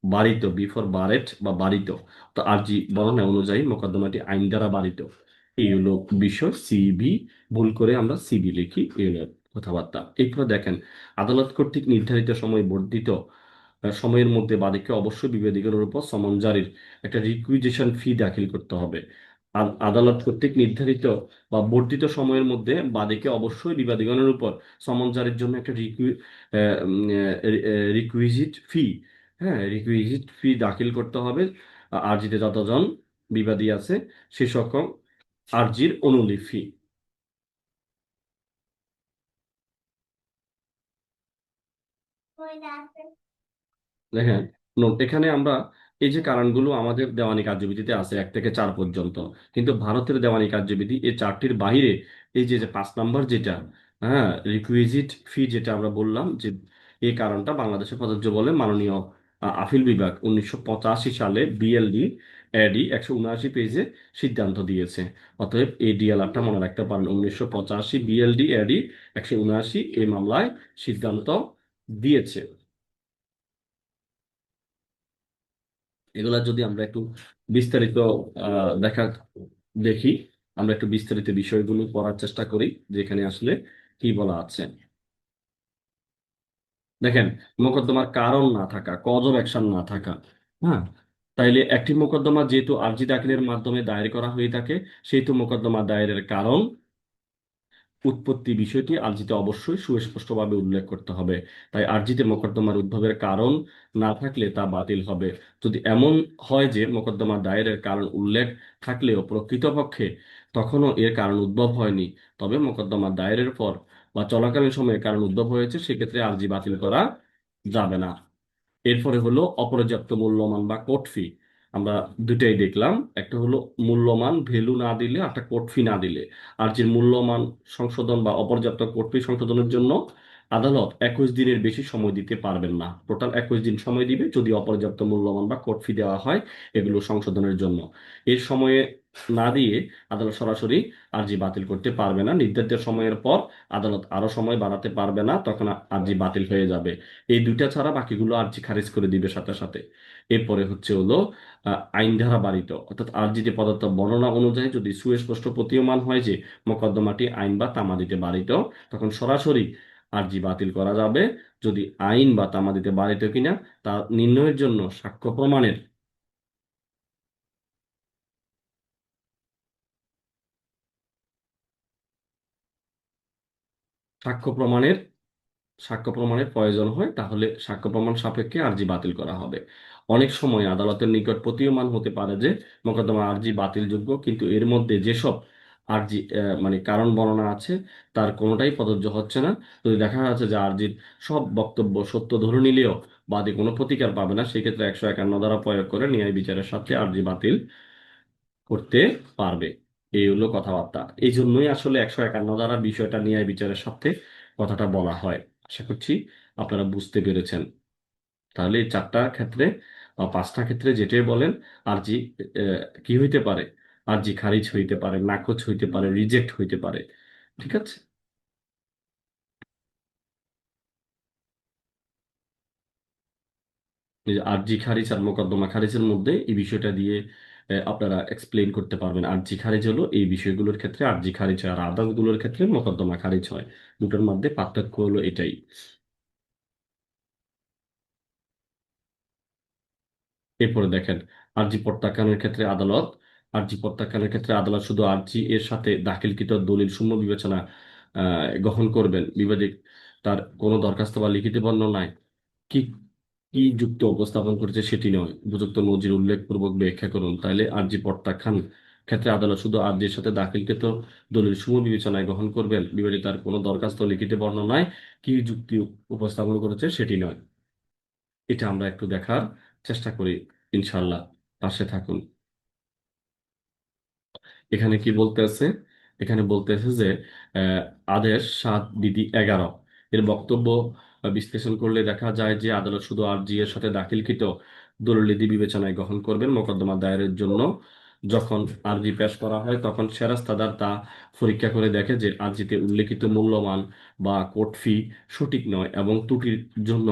বারিত, বিফোর বারেট বা বারিত, তো আরজি বর্ণনা অনুযায়ী মোকদ্দমাটি আইন দ্বারা বারিত। এই হলো বিষয় সিবি, ভুল করে আমরা সিবি লিখি, এই হলো কথাবার্তা। এরপর দেখেন, আদালত কর্তৃক নির্ধারিত সময় বর্ধিত সময়ের মধ্যে বাদীকে অবশ্যই বিবাদীগণের উপর সমন জারির একটা রিকুইজিশন ফি দাখিল করতে হবে। আদালত কর্তৃক নির্ধারিত বা বর্ধিত সময়ের মধ্যে বাদীকে অবশ্যই বিবাদীগণের উপর সমন জারির জন্য একটা রিকুইজিট ফি, হ্যাঁ, রিকুইজিট ফি দাখিল করতে হবে। আরজিতে যতজন বিবাদী আছে সে সকল আরজির অনুলিপি ফি। দেখেন, এখানে আমরা এই যে কারণগুলো আমাদের দেওয়ানি কার্যবিধিতে আছে 1 থেকে 4 পর্যন্ত, কিন্তু ভারতের দেওয়ানি কার্যবিধি এই চারটির বাইরে এই যে যে 5 নম্বর যেটা, হ্যাঁ, রিকুইজিট ফি, যেটা আমরা বললাম যে এই কারণটা বাংলাদেশে প্রযোজ্য বলে মাননীয় আপিল বিভাগ 1985 সালে বিএলডি এডি 179 পেজে সিদ্ধান্ত দিয়েছে। অতএব এই ডিএলআরটা মনে রাখতে পারেন, 1985 বিএলডি এডি 179 এই মামলায় সিদ্ধান্ত দিয়েছে। এগুলা যদি আমরা একটু বিস্তারিত দেখা দেখি, আমরা একটু বিস্তারিত বিষয়গুলো পড়ার চেষ্টা করি যেখানে আসলে কি বলা আছে। দেখেন, মোকদ্দমার কারণ না থাকা, কজ অফ অ্যাকশন না থাকা, হ্যাঁ, তাইলে একটি মোকদ্দমা যেহেতু আরজি দাখিলের মাধ্যমে দায়ের করা হয়ে থাকে, সেহেতু মোকদ্দমা দায়েরের কারণ, উৎপত্তি বিষয়টি আরজিতে অবশ্যই সুস্পষ্টভাবে উল্লেখ করতে হবে। তাই আরজিতে মোকদ্দমার উদ্ভবের কারণ না থাকলে তা বাতিল হবে। যদি এমন হয় যে মোকদ্দমা দায়েরের কারণ উল্লেখ থাকলেও প্রকৃতপক্ষে তখনও এর কারণ উদ্ভব হয়নি, তবে মোকদ্দমা দায়েরের পর বা চলাকালীন সময়ে কারণ উদ্ভব হয়েছে, সেক্ষেত্রে আরজি বাতিল করা যাবে না। এরপরে হলো অপর্যাপ্ত মূল্যমান বা কোর্ট ফি। আমরা দুটাই দেখলাম, একটা হলো মূল্যমান ভ্যালু না দিলে, একটা কোর্ট ফি না দিলে। আর যে মূল্যমান সংশোধন বা অপর্যাপ্ত কোর্ট ফি সংশোধনের জন্য আদালত 21 দিনের বেশি সময় দিতে পারবেন না। টোটাল 21 দিন সময় দিবে যদি অপর্যাপ্ত মূল্যমান বা কোর্ট ফি দেওয়া হয় এগুলো সংশোধনের জন্য। এর সময়ে না দিয়ে আদালত সরাসরি আর্জি বাতিল করতে পারবে না। নির্ধারিত সময়ের পর আদালত আরো সময় বাড়াতে পারবে না, তখন আর্জি বাতিল হয়ে যাবে। এই দুইটা ছাড়া বাকিগুলো আর্জি খারিজ করে দিবে সাথে সাথে। এরপরে হচ্ছে হলো আইন ধারা বারিত, অর্থাৎ আর্জিতে প্রদত্ত বর্ণনা অনুযায়ী যদি সুস্পষ্ট প্রতীয়মান হয় যে মোকদ্দমাটি আইন বা তামাদিতে বারিত, তখন সরাসরি আর্জি বাতিল করা যাবে। যদি আইন বা তামাদিতে বারিত কিনা তা নির্ণয়ের জন্য সাক্ষ্য প্রমাণের সাক্ষ্য প্রমাণের প্রয়োজন হয়, তাহলে সাক্ষ্য প্রমাণ সাপেক্ষে আর্জি বাতিল করা হবে। অনেক সময় আদালতের নিকট প্রতীয়মান হতে পারে যে মোকদ্দমা আর্জি বাতিলযোগ্য, কিন্তু এর মধ্যে যেসব আর্জি মানে কারণ বর্ণনা আছে তার কোনোটাই প্রযোজ্য হচ্ছে না। যদি দেখা যাচ্ছে যে আর্জির সব বক্তব্য সত্য ধরে নিলেও বাদী কোনো প্রতিকার পাবে না, সেক্ষেত্রে 151 ধারা প্রয়োগ করে ন্যায় বিচারের সাথে আর্জি বাতিল করতে পারবে। এই হলো কথাবার্তা। এই জন্যই আসলে 151 ধারা বিষয়টা ন্যায় বিচারের সাথে কথাটা বলা হয়। আশা করছি আপনারা বুঝতে পেরেছেন। তাহলে এই 4টা ক্ষেত্রে বা 5টা ক্ষেত্রে যেটাই বলেন, আরজি কি হইতে পারে, আরজি খারিজ হইতে পারে, নাকচ হইতে পারে, রিজেক্ট হইতে পারে। ঠিক আছে। এই যে আরজি খারিজ আর মোকদ্দমা খারিজের মধ্যে এই বিষয়টা দিয়ে আপনারা এক্সপ্লেইন করতে পারবেন। আরজি খারিজ হলো এই বিষয়গুলোর ক্ষেত্রে আরজি খারিজ হয়, আর আদালতগুলোর ক্ষেত্রে মোকদ্দমা খারিজ হয়। দুটোর মধ্যে পার্থক্য হলো এটাই। এরপরে দেখেন, আরজি প্রত্যাখ্যানের ক্ষেত্রে আদালত আরজি প্রত্যাখ্যানের ক্ষেত্রে আদালত শুধু আরজি এর সাথে দাখিলকৃত দলিল সমূহ বিবেচনা গ্রহণ করবেন। বিবাদী তার কোনো দরখাস্ত বা লিখিত বর্ণনায় কি কি যুক্তি উপস্থাপন করেছে সেটি নয়, উপযুক্ত নজির উল্লেখপূর্বক ব্যাখ্যা করুন। তাইলে আরজি প্রত্যাখ্যান ক্ষেত্রে আদালত শুধু আরজির সাথে দাখিলকৃত দলিল সমূহ বিবেচনায় গ্রহণ করবেন। বিবাদী তার কোনো দরখাস্ত লিখিত বর্ণনায় কি যুক্তি উপস্থাপন করেছে সেটি নয়। এটা আমরা একটু দেখার চেষ্টা করি, ইনশাল্লাহ। পাশে থাকুন। এখানে কি বলতে আছে? এখানে বলতে আছে যে আহ, আদেশ 7 বিধি 11 এর বক্তব্য বিশ্লেষণ করলে দেখা যায় যে আদালত শুধু আরজি এর সাথে দাখিলকৃত দলিল বিবেচনায় গ্রহণ করবেন মোকদ্দমা দায়েরের জন্য। যখন আরজি পেশ করা হয় তখন সেরাস্তাদার তা পরীক্ষা করে দেখে যে আরজিতে উল্লেখিত মূল্যমান বা কোর্ট ফি সঠিক নয় এবং ত্রুটির জন্য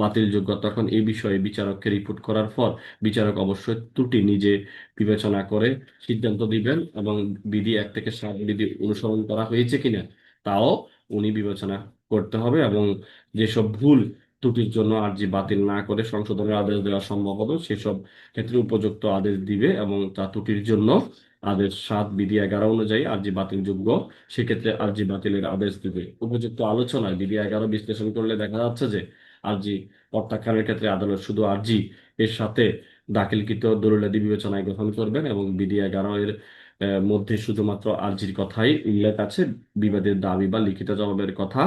বাতিলযোগ্য। তখন এই বিষয়ে বিচারককে রিপোর্ট করার পর বিচারক অবশ্যই ত্রুটি নিজে বিবেচনা করে সিদ্ধান্ত দিবেন এবং বিধি 1 থেকে 7 বিধি অনুসরণ করা হয়েছে কিনা তাও উনি বিবেচনা করতে হবে, এবং যেসব ভুল ত্রুটির জন্য আর্জি বাতিল না করে সংশোধনের আদেশ দেওয়া সম্ভব হবে সেসব ক্ষেত্রে উপযুক্ত আদেশ দিবে, এবং তা ত্রুটির জন্য আদেশ 7 বিধি 11 অনুযায়ী আর্জি বাতিলযোগ্য সেক্ষেত্রে আর্জি বাতিলের আদেশ দিবে। উপযুক্ত আলোচনায় বিধি 11 বিশ্লেষণ করলে দেখা যাচ্ছে যে আর্জি প্রত্যাখ্যানের ক্ষেত্রে আদালত শুধু আর্জি এর সাথে দাখিলকৃত দলিলাদি বিবেচনায় গ্রহণ করবেন, এবং বিধি 11 এর মধ্যে শুধুমাত্র আর্জির কথাই উল্লেখ আছে, বিবাদের দাবি বা লিখিত জবাবের কথা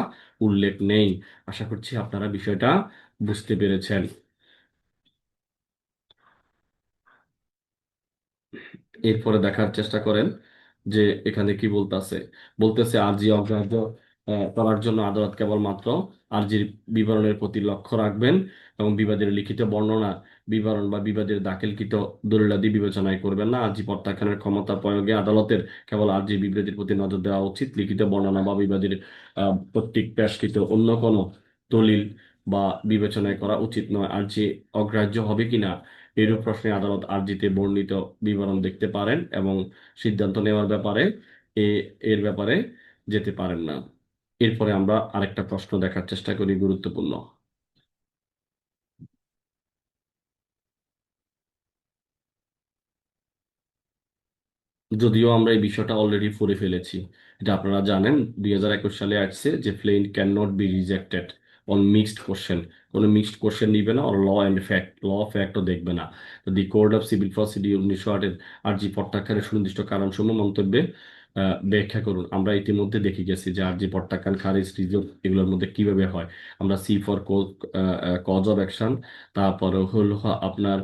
উল্লেখ নেই। আশা করছি আপনারা বিষয়টা বুঝতে পেরেছেন। এরপরে দেখার চেষ্টা করেন যে এখানে কি বলতেছে। বলতেছে আরজি অগ্রাহ্য করার জন্য আদালত কেবলমাত্র আরজির বিবরণের প্রতি লক্ষ্য রাখবেন এবং বিবাদের লিখিত বর্ণনা, বিবরণ বা বিবাদের দাখিলকৃত দলিলাদি বিবেচনায় করবেন না। আরজি প্রত্যাখ্যানের ক্ষমতা প্রয়োগে আদালতের কেবল আরজি বিবৃতির প্রতি নজর দেওয়া উচিত। লিখিত বর্ণনা বা বিবাদের কর্তৃক পেশকৃত অন্য কোনো দলিল বা বিবেচনায় করা উচিত নয়। আরজি অগ্রাহ্য হবে কিনা এরূপ প্রশ্নে আদালত আরজিতে বর্ণিত বিবরণ দেখতে পারেন এবং সিদ্ধান্ত নেওয়ার ব্যাপারে এ এর ব্যাপারে যেতে পারেন না। এরপরে আমরা আরেকটা প্রশ্ন দেখার চেষ্টা করি, গুরুত্বপূর্ণ। যদিও আমরা এই বিষয়টা অলরেডি পড়ে ফেলেছি, এটা আপনারা জানেন 2021 সালে আসছে যে plaint can not be rejected on mixed question. কোনো মিক্সড কোশ্চেন নিবে না, আর ল অ্যান্ড ফ্যাক্ট, ল ফ্যাক্টও দেখবে না। তো দি কোড অফ সিভিল প্রসিডিউর 1908 আরজি প্রত্যাখ্যানের সুনির্দিষ্ট কারণসমূহ মন্তব্যে ব্যাখ্যা করুন। আমরা ইতিমধ্যে দেখে গেছি যে আরজি প্রত্যাখ্যান, খারিজ, রিজেক্ট এগুলোর মধ্যে কিভাবে হয়। আমরা C for cause of action, তারপরে হলো আপনার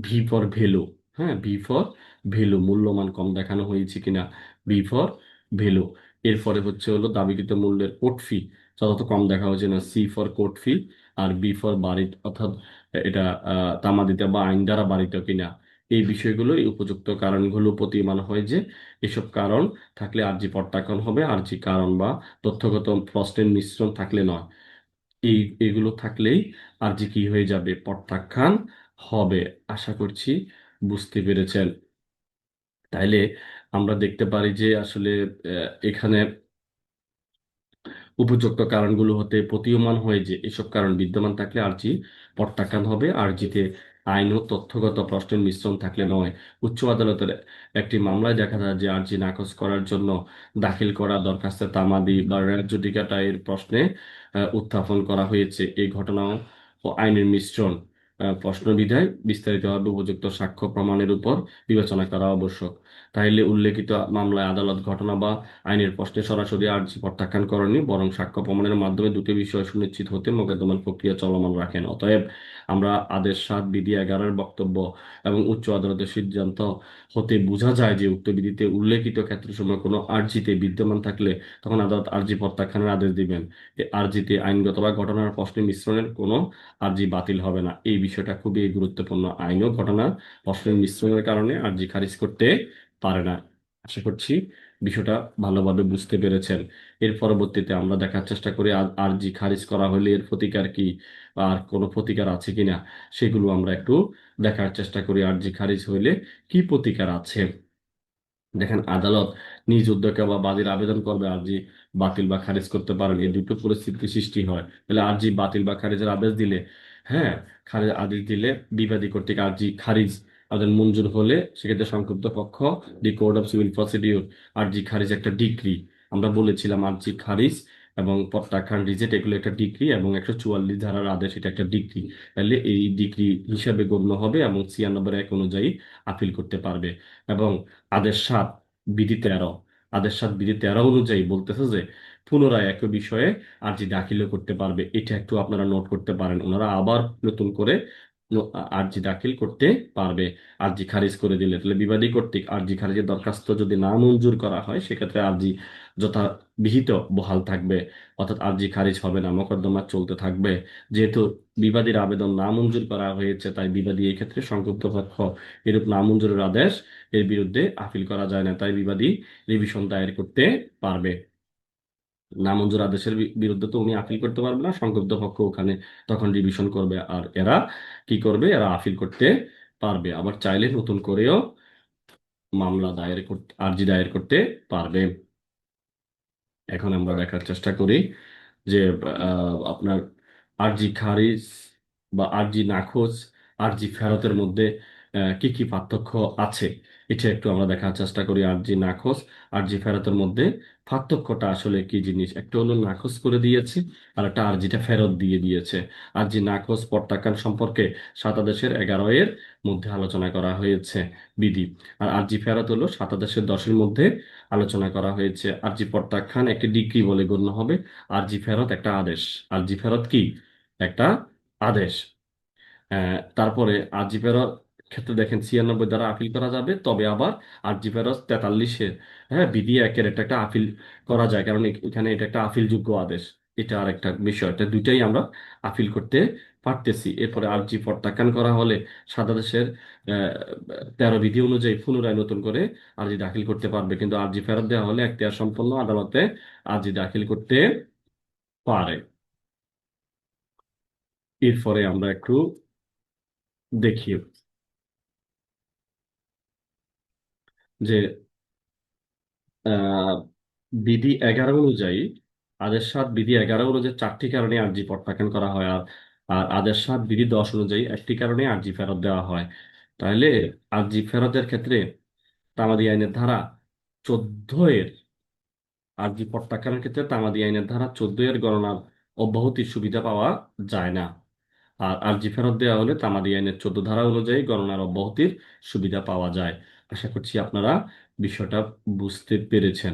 ভি ফর ভ্যালু। হ্যাঁ, ভি ফর ভ্যালু, মূল্যমান কম দেখানো হয়েছে কিনা, বি ফর ভ্যালু। এরপরে হলো দাবিকৃত মূল্যের কোর্ট ফি যথাযথ কম দেখা হয়েছে না, সি ফর কোর্ট ফি। আর বি ফর বাড়িত, অর্থাৎ এটা তামাদিতে বা আইন দ্বারা বাড়িত কিনা। এই বিষয়গুলো, এই উপযুক্ত কারণগুলো প্রতীয়মান হয় যে এসব কারণ থাকলে আর্জি প্রত্যাখ্যান হবে, আর্জি কারণ বা তথ্যগত প্রশ্নের মিশ্রণ থাকলে নয়। এই এগুলো থাকলেই আরজি কি হয়ে যাবে, প্রত্যাখ্যান হবে। আশা করছি বুঝতে পেরেছেন। তাইলে আমরা দেখতে পারি যে আসলে এখানে উপযুক্ত কারণগুলো হতে প্রতীয়মান হয় যে এসব কারণ বিদ্যমান থাকলে আর্জি প্রত্যাখ্যান হবে, আর্জিতে আইন ও তথ্যগত প্রশ্নের মিশ্রণ থাকলে নয়। উচ্চ আদালতের একটি মামলায় দেখা যায় যে আর্জি নাকচ করার জন্য দাখিল করা দরখাস্তে তামাদি বা রের জুডিকাটা এর প্রশ্নে উত্থাপন করা হয়েছে। এই ঘটনা ও আইনের মিশ্রণ প্রশ্নবিধায় বিস্তারিতভাবে উপযুক্ত সাক্ষ্য প্রমাণের উপর বিবেচনা করা আবশ্যক। তাইলে উল্লেখিত মামলায় আদালত ঘটনা বা আইনের প্রশ্নে সরাসরি আর্জি প্রত্যাখ্যান করেনি, বরং সাক্ষ্য প্রমাণের মাধ্যমে দুটি বিষয় সুনিশ্চিত হতে মোকদ্দমার প্রক্রিয়া চলমান রাখেন। অতএব আমরা আদেশ 7 বিধি 11 বক্তব্য এবং উচ্চ আদালতের সিদ্ধান্ত হতে বোঝা যায় যে উক্ত বিধিতে উল্লেখিত ক্ষেত্রসমূহ কোনো আর্জিতে বিদ্যমান থাকলে তখন আদালত আর্জি প্রত্যাখ্যানের আদেশ দিবেন। এই আর্জিতে আইনগত বা ঘটনার প্রশ্নে মিশ্রণের কোনো আর্জি বাতিল হবে না। এই বিষয়টা খুবই গুরুত্বপূর্ণ। আইন ও ঘটনার প্রশ্নের মিশ্রণের কারণে আর্জি খারিজ করতে পারে না। আশা করছি বিষয়টা ভালোভাবে বুঝতে পেরেছেন। এর পরবর্তীতে আমরা দেখার চেষ্টা করি আরজি খারিজ করা হলে এর প্রতিকার কি, বা আর কোনো প্রতিকার আছে কিনা সেগুলো আমরা একটু দেখার চেষ্টা করি। আরজি খারিজ হইলে কি প্রতিকার আছে। দেখেন, আদালত নিজ উদ্যোগে বা বাদীর আবেদন করবে আর্জি বাতিল বা খারিজ করতে পারেন। এই দুটো পরিস্থিতি সৃষ্টি হয়। তাহলে আর্জি বাতিল বা খারিজের আদেশ দিলে, হ্যাঁ, খারিজ আদেশ দিলে বিবাদী কর্তৃক আর্জি খারিজ আবেদন মঞ্জুর হলে সেক্ষেত্রে সংক্ষুব্ধ পক্ষ দি কোড অফ সিভিল প্রসিডিউর আর্জি খারিজ একটা ডিক্রি। আমরা বলেছিলাম আর্জি খারিজ এবং প্রত্যাখ্যান রিজেক্ট এগুলো একটা ডিগ্রি, এবং 144 ধারার আদেশ এটা একটা ডিগ্রি। তাহলে এই ডিগ্রি হিসাবে গণ্য হবে এবং 96(1) অনুযায়ী আপিল করতে পারবে। এবং আদেশ 7 বিধি 13, আদেশ 7 বিধি 13 অনুযায়ী বলতেছে যে পুনরায় একই বিষয়ে আর্জি দাখিলও করতে পারবে। এটা একটু আপনারা নোট করতে পারেন। ওনারা আবার নতুন করে আর্জি দাখিল করতে পারবে। আর্জি খারিজ করে দিলে, তাহলে বিবাদী কর্তৃক আর্জি খারিজের দরখাস্ত যদি না মঞ্জুর করা হয়, সেক্ষেত্রে আর্জি যথাবিহিত বহাল থাকবে, অর্থাৎ আর্জি খারিজ হবে না, মোকদ্দমা চলতে থাকবে। যেহেতু বিবাদীর আবেদন না মঞ্জুর করা হয়েছে, তাই বিবাদী এই ক্ষেত্রে সংক্ষুব্ধ পক্ষ এরূপ না মঞ্জুরের আদেশ এর বিরুদ্ধে আপিল করা যায় না, তাই বিবাদী রিভিশন দায়ের করতে পারবে। নামঞ্জুর আদেশের বিরুদ্ধে তো উনি আপিল করতে পারবে না, সংক্ষুব্ধ পক্ষ ওখানে তখন রিভিশন করবে, আর এরা কি করবে, এরা আপিল করতে পারবে, আবার চাইলে নতুন করেও মামলা দায়ের করতে, আর্জি দায়ের করতে পারবে। এখন আমরা দেখার চেষ্টা করি যে আপনার আরজি খারিজ বা আরজি নাকচ, আরজি ফেরতের মধ্যে কি কি পার্থক্য আছে, এটা একটু আমরা দেখার চেষ্টা করি। আরজি নাকচ, আরজি ফেরতের মধ্যে পার্থক্যটা আসলে কি জিনিস, একটা হলো নাকচ করে দিয়েছে, আর একটা আরজিটা ফেরত দিয়ে দিয়েছে। আরজি নাকচ প্রত্যাখ্যান সম্পর্কে 7 আদেশের 11 এর মধ্যে আলোচনা করা হয়েছে বিধি, আর আরজি ফেরত হলো 7 আদেশের 10 এর মধ্যে আলোচনা করা হয়েছে। আরজি প্রত্যাখ্যান একটি ডিক্রি বলে গণ্য হবে, আরজি ফেরত একটা আদেশ। আরজি ফেরত কি একটা আদেশ। তারপরে আরজি ফেরত ক্ষেত্রে দেখেন 96 দ্বারা আপিল করা যাবে, তবে আবার আরজি ফেরত 43-এর, হ্যাঁ, বিধি একের এটা একটা আপিল করা যায়, কারণ এখানে এটা একটা আপিলযোগ্য আদেশ। এটা আর একটা বিষয়, এটা দুইটাই আমরা আপিল করতে পারতেছি। এরপরে আরজি প্রত্যাখ্যান করা হলে 7 আদেশের 13 বিধি অনুযায়ী পুনরায় নতুন করে আরজি দাখিল করতে পারবে, কিন্তু আরজি ফেরত দেওয়া হলে এখতিয়ার সম্পন্ন আদালতে আরজি দাখিল করতে পারে। এরপরে আমরা একটু দেখি যে আহ, বিধি 11 অনুযায়ী, আদেশ 7 বিধি 11 অনুযায়ী 4টি কারণে আর্জি প্রত্যাখ্যান করা হয়, আর আর আদেশ 7 বিধি 10 অনুযায়ী একটি কারণে আর্জি ফেরত দেওয়া হয়। তাহলে আর্জি ফেরতের ক্ষেত্রে তামাদি আইনের ধারা 14 এর, আর্জি প্রত্যাখ্যানের ক্ষেত্রে তামাদি আইনের ধারা 14 এর গণনার অব্যাহতির সুবিধা পাওয়া যায় না, আর আর্জি ফেরত দেওয়া হলে তামাদি আইনের 14 ধারা অনুযায়ী গণনার অব্যাহতির সুবিধা পাওয়া যায়। আশা করছি আপনারা বিষয়টা বুঝতে পেরেছেন।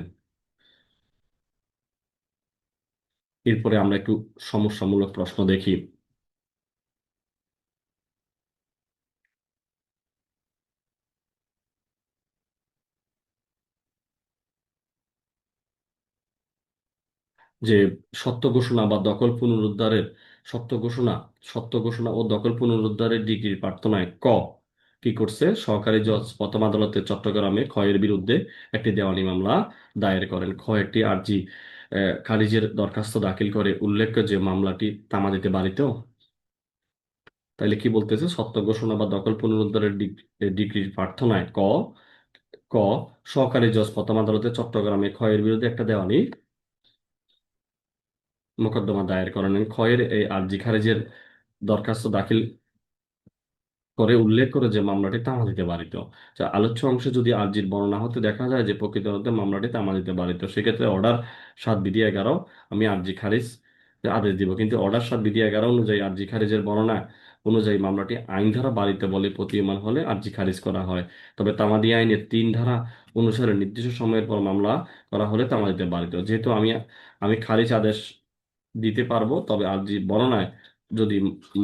এরপরে আমরা একটু সমস্যামূলক প্রশ্ন দেখি। যে সত্য ঘোষণা বা দখল পুনরুদ্ধারের, সত্য ঘোষণা সত্য ঘোষণা ও দখল পুনরুদ্ধারের ডিগ্রি প্রার্থনায় কি করছে, সহকারী জজ প্রথম আদালতে চট্টগ্রামে এর বিরুদ্ধে একটি দেওয়ানি মামলা দায়ের করেন। একটি আর্জি খারিজের দরখাস্ত দাখিল করে, উল্লেখ্য যে মামলাটি তামাদিতে বাড়িত। তাইলে কি বলতেছে, সত্য ঘোষণা বা দখল পুনরুদ্ধারের ডিগ্রির প্রার্থনায় ক সহকারী জজ প্রথম আদালতে চট্টগ্রামে এর বিরুদ্ধে একটা দেওয়ানি মোকদ্দমা দায়ের করেন। এর এই আর্জি খারিজের দরখাস্ত দাখিল করে উল্লেখ করে যে মামলাটি তামাদিতে বারিত। আলোচ্য অংশে যদি আর্জির বর্ণনা হতে দেখা যায় যে প্রকৃত অর্থে মামলাটি তামাদিতে বারিত, সেক্ষেত্রে অর্ডার 7 বিধি 11 আমি আর্জি খারিজ আদেশ দিব, কিন্তু অর্ডার 7 বিধি 11 অনুযায়ী আর্জি খারিজের বর্ণনা অনুযায়ী মামলাটি আইন ধারা বারিত বলে প্রতীয়মান হলে আর্জি খারিজ করা হয়। তবে তামাদি আইনের 3 ধারা অনুসারে নির্দিষ্ট সময়ের পর মামলা করা হলে তামাদিতে বারিত। যেহেতু আমি আমি খারিজ আদেশ দিতে পারবো, তবে আর্জি বর্ণনায় যদি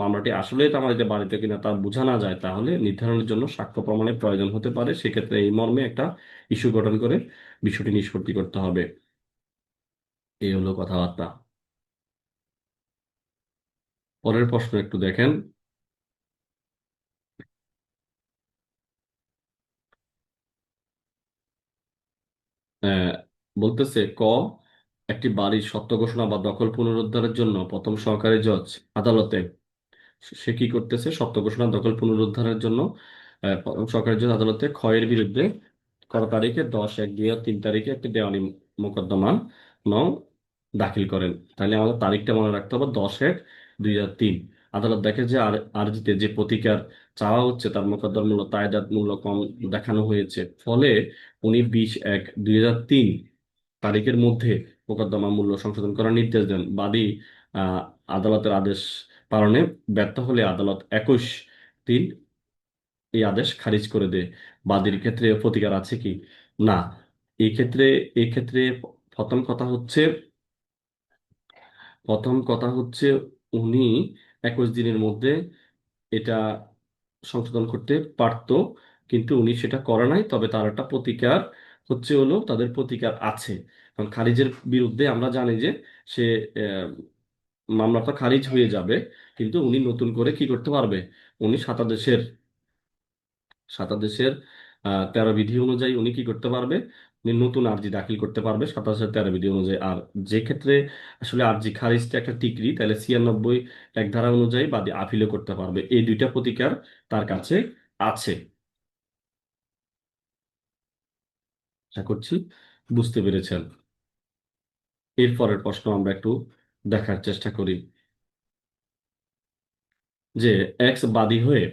মামলাটি আসলেই তামাদিতে বাড়িতে কিনা তা বোঝা না যায়, তাহলে নির্ধারণের জন্য সাক্ষ্য প্রমাণের প্রয়োজন হতে পারে। সেক্ষেত্রে এই মর্মে একটা ইস্যু গঠন করে বিষয়টি নিষ্পত্তি করতে হবে। এই হলো কথাবার্তা। পরের প্রশ্ন একটু দেখেন। আহ, বলতেছে একটি বাড়ির সত্য ঘোষণা বা দখল পুনরুদ্ধারের জন্য প্রথম সহকারী জজ আদালতে, সে কি করতেছে, সত্য ঘোষণা দখল পুনরুদ্ধারের জন্য সরকারি জজ আদালতে এর বিরুদ্ধে কত তারিখে, 10-1-2003 তারিখে একটি দেওয়ানি মোকদ্দমা নং দাখিল করেন। তাহলে আমাদের তারিখটা মনে রাখতে হবে, 10-1-2003। আদালত দেখে যে আরজিতে যে প্রতিকার চাওয়া হচ্ছে তার মোকদ্দমার মূল্য তায়েদাদ মূল্য কম দেখানো হয়েছে, ফলে উনি 20-1-2003 তারিখের মধ্যে মোকদ্দমা মূল্য সংশোধন করার নির্দেশ দেন। বাদী আহ, আদালতের আদেশ পালনে ব্যর্থ হলে আদালত 21 দিন এই আদেশ খারিজ করে দেয়। বাদীর ক্ষেত্রে প্রতিকার আছে কি? না। এই ক্ষেত্রে এই ক্ষেত্রে প্রথম কথা হচ্ছে প্রথম কথা হচ্ছে উনি 21 দিনের মধ্যে এটা সংশোধন করতে পারতো, কিন্তু উনি সেটা করে নাই। তবে তার একটা প্রতিকার হলো, তাদের প্রতিকার আছে। কারণ খারিজের বিরুদ্ধে আমরা জানি যে সে আহ, মামলাটা খারিজ হয়ে যাবে, কিন্তু উনি নতুন করে কি করতে পারবে? উনি সাতাদেশের 13 বিধি অনুযায়ী উনি কি করতে পারবে? উনি নতুন আর্জি দাখিল করতে পারবে 27-13 বিধি অনুযায়ী। আর যে ক্ষেত্রে আসলে আর্জি খারিজটা একটা ডিক্রি, তাহলে 96 এক ধারা অনুযায়ী বাদী আপিলও করতে পারবে। এই দুইটা প্রতিকার তার কাছে আছে। আশা করছি বুঝতে পেরেছেন। এরপরের প্রশ্ন আমরা একটু দেখার চেষ্টা করি যে এক্স বাদী হয়ে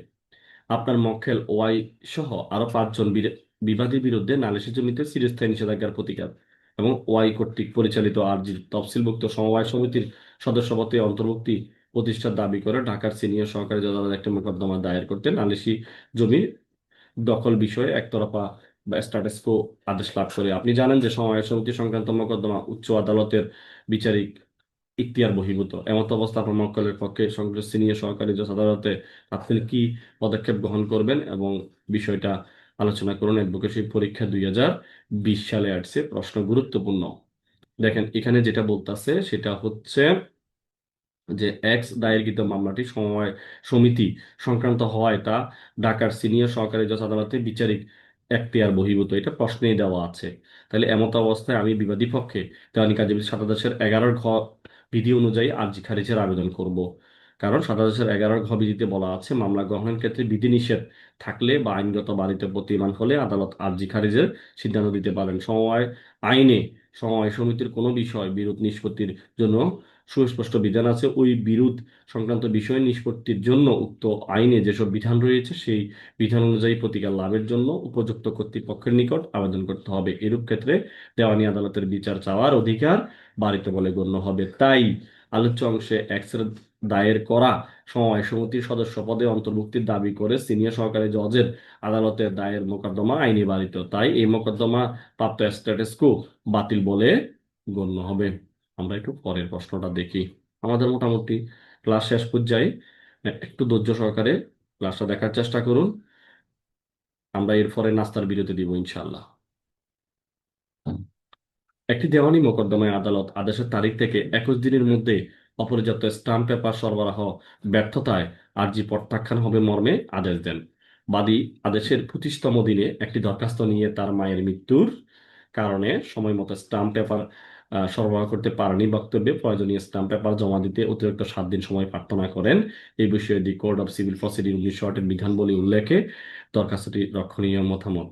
আপনার মক্কেল ওয়াই সহ আরো 5 জন বিবাদীর বিরুদ্ধে নালিশি জমিতে চিরস্থায়ী নিষেধাজ্ঞার প্রতিকার এবং ওয়াই কর্তৃক পরিচালিত আর্জির তফসিলভুক্ত সমবায় সমিতির সদস্যপদে অন্তর্ভুক্তি প্রতিষ্ঠার দাবি করে ঢাকার সিনিয়র সহকারী জজ আদালতে একটি মোকদ্দমা দায়ের করতে নালিশি জমি দখল বিষয়ে একতরফা বা স্ট্যাটাস কো আদেশ লাভ করে। আপনি জানেন যে সমবায় সমিতি সংক্রান্ত মোকদ্দমা উচ্চ আদালতের বিচারিক ইখতিয়ার বহির্ভূত। এমত অবস্থা আপনার মক্কেলের পক্ষে সংশ্লিষ্ট সিনিয়র সহকারী জজ আদালতে তাৎক্ষণিক কি পদক্ষেপ গ্রহণ করবেন এবং বিষয়টা আলোচনা করুন। অ্যাডভোকেসি পরীক্ষা 2020 সালে আসছে, প্রশ্ন গুরুত্বপূর্ণ। দেখেন এখানে যেটা বলতেছে সেটা হচ্ছে যে এক্স দায়েরকৃত মামলাটি সমবায় সমিতি সংক্রান্ত হওয়ায় তা ঢাকার সিনিয়র সহকারী জজ আদালতে বিচারিক এখতিয়ার বহির্ভূত, এটা প্রশ্নেই দেওয়া আছে। তাহলে এমত অবস্থায় আমি বিবাদী পক্ষে দেওয়ানি কাজী 27-11 ঘ বিধি অনুযায়ী আর্জি খারিজের আবেদন করব। কারণ 27-11 ঘ বিধিতে বলা আছে মামলা গ্রহণের ক্ষেত্রে বিধিনিষেধ থাকলে বা আইনগত বাধিত প্রতীয়মান হলে আদালত আর্জি খারিজের সিদ্ধান্ত দিতে পারেন। সমবায় আইনে সমবায় সমিতির কোনো বিষয় বিরোধ নিষ্পত্তির জন্য সুস্পষ্ট বিধান আছে। ওই বিরোধ সংক্রান্ত বিষয় নিষ্পত্তির জন্য উক্ত আইনে যেসব বিধান রয়েছে সেই বিধান অনুযায়ী প্রতিকার লাভের জন্য উপযুক্ত কর্তৃপক্ষের নিকট আবেদন করতে হবে। এরূপ ক্ষেত্রে দেওয়ানি আদালতের বিচার চাওয়ার অধিকার বাড়িত বলে গণ্য হবে। তাই আলোচ্য অংশে এক্সের দায়ের করা সমবায় সমিতির সদস্য পদে অন্তর্ভুক্তির দাবি করে সিনিয়র সহকারী জজের আদালতে দায়ের মোকদ্দমা আইনি বারিত। তাই এই মোকদ্দমা প্রাপ্ত স্ট্যাটাস কো বাতিল বলে গণ্য হবে। আমরা একটু পরের প্রশ্নটা দেখি। আমাদের মোটামুটি ক্লাস শেষ পর্যায়ে, একটু ধৈর্য সহকারে ক্লাসটা দেখার চেষ্টা করুন। আমরা এরপরে নাস্তার বিরতি দিব ইনশাল্লাহ। একটি দেওয়ানি মোকদ্দমায় আদালত আদেশের তারিখ থেকে 21 দিনের মধ্যে অপর্যাপ্ত স্ট্যাম্প পেপার সরবরাহ ব্যর্থতায় আর্জি প্রত্যাখ্যান হবে মর্মে আদেশ দেন। বাদী আদেশের 25তম দিনে একটি দরখাস্ত নিয়ে তার মায়ের মৃত্যুর কারণে সময় মতো স্ট্যাম্প পেপার সরবরাহ করতে পারেনি বক্তব্যে প্রয়োজনীয় স্ট্যাম্প পেপার জমা দিতে অতিরিক্ত 7 দিন সময় প্রার্থনা করেন। এই বিষয়ে দি কোড অফ সিভিল প্রসিডিউর 1908 বিধান বলে উল্লেখে দরখাস্তটি রক্ষণীয় মতামত।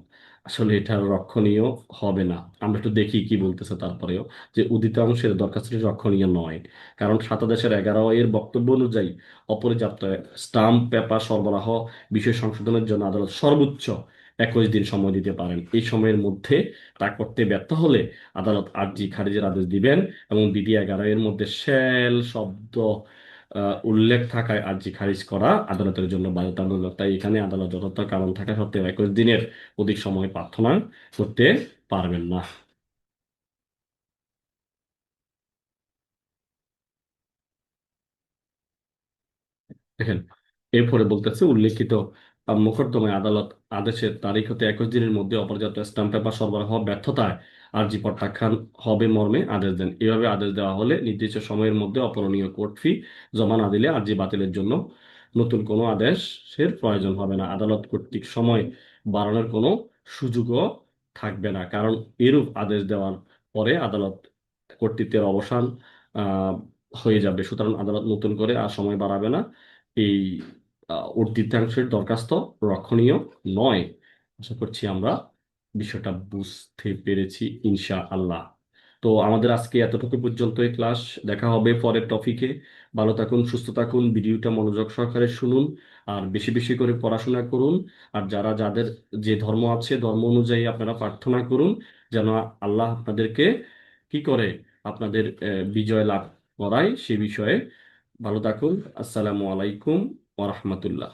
আসলে এটা রক্ষণীয় হবে না। আমরা একটু দেখি কি বলতেছে তারপরেও, যে উদিত অংশের দরখাস্তটি রক্ষণীয় নয়। কারণ 27-11 এর বক্তব্য অনুযায়ী অপর্যাপ্ত স্টাম্প পেপার সরবরাহ বিষয় সংশোধনের জন্য আদালত সর্বোচ্চ 21 দিন সময় দিতে পারেন। এই সময়ের মধ্যে তা করতে ব্যর্থ হলে আদালত আর্জি খারিজের আদেশ দিবেন এবং বিধি 11 এর মধ্যে শ্যাল শব্দ উল্লেখ থাকায় আর্জি খারিজ করা আদালতের জন্য বাধ্যতামূলক। তাই এখানে আদালত যথার্থ কারণ থাকা সত্ত্বেও 21 দিনের অধিক সময় প্রার্থনা করতে পারবেন না। দেখেন এরপরে বলতেছে উল্লেখিত মোকদ্দমায় আদালত আদেশের তারিখ হতে 21 দিনের মধ্যে অপর্যাপ্ত স্ট্যাম্প পেপার সরবরাহ ব্যর্থতায় আর্জি প্রত্যাখ্যান হবে মর্মে আদেশ দেন। এভাবে আদেশ দেওয়া হলে নির্দিষ্ট সময়ের মধ্যে অপরণীয় কোর্ট ফি জমা না দিলে আর্জি বাতিলের জন্য নতুন কোনো আদেশের প্রয়োজন হবে না। আদালত কর্তৃক সময় বাড়ানোর কোনো সুযোগও থাকবে না, কারণ এরূপ আদেশ দেওয়ার পরে আদালত কর্তৃত্বের অবসান আহ হয়ে যাবে। সুতরাং আদালত নতুন করে আর সময় বাড়াবে না। এই অর্ধিতাংশের দরখাস্ত রক্ষণীয় নয়। আশা করছি আমরা বিষয়টা বুঝতে পেরেছি ইনশা আল্লাহ। তো আমাদের আজকে এতটুকু পর্যন্তই ক্লাস। দেখা হবে পরের টপিকে। ভালো থাকুন, সুস্থ থাকুন, ভিডিওটা মনোযোগ সহকারে শুনুন আর বেশি বেশি করে পড়াশোনা করুন। আর যারা যাদের যে ধর্ম আছে ধর্ম অনুযায়ী আপনারা প্রার্থনা করুন যেন আল্লাহ আপনাদেরকে কি করে আপনাদের বিজয় লাভ করায় সে বিষয়ে। ভালো থাকুন। আসসালামু আলাইকুম ওয়া রাহমাতুল্লাহ।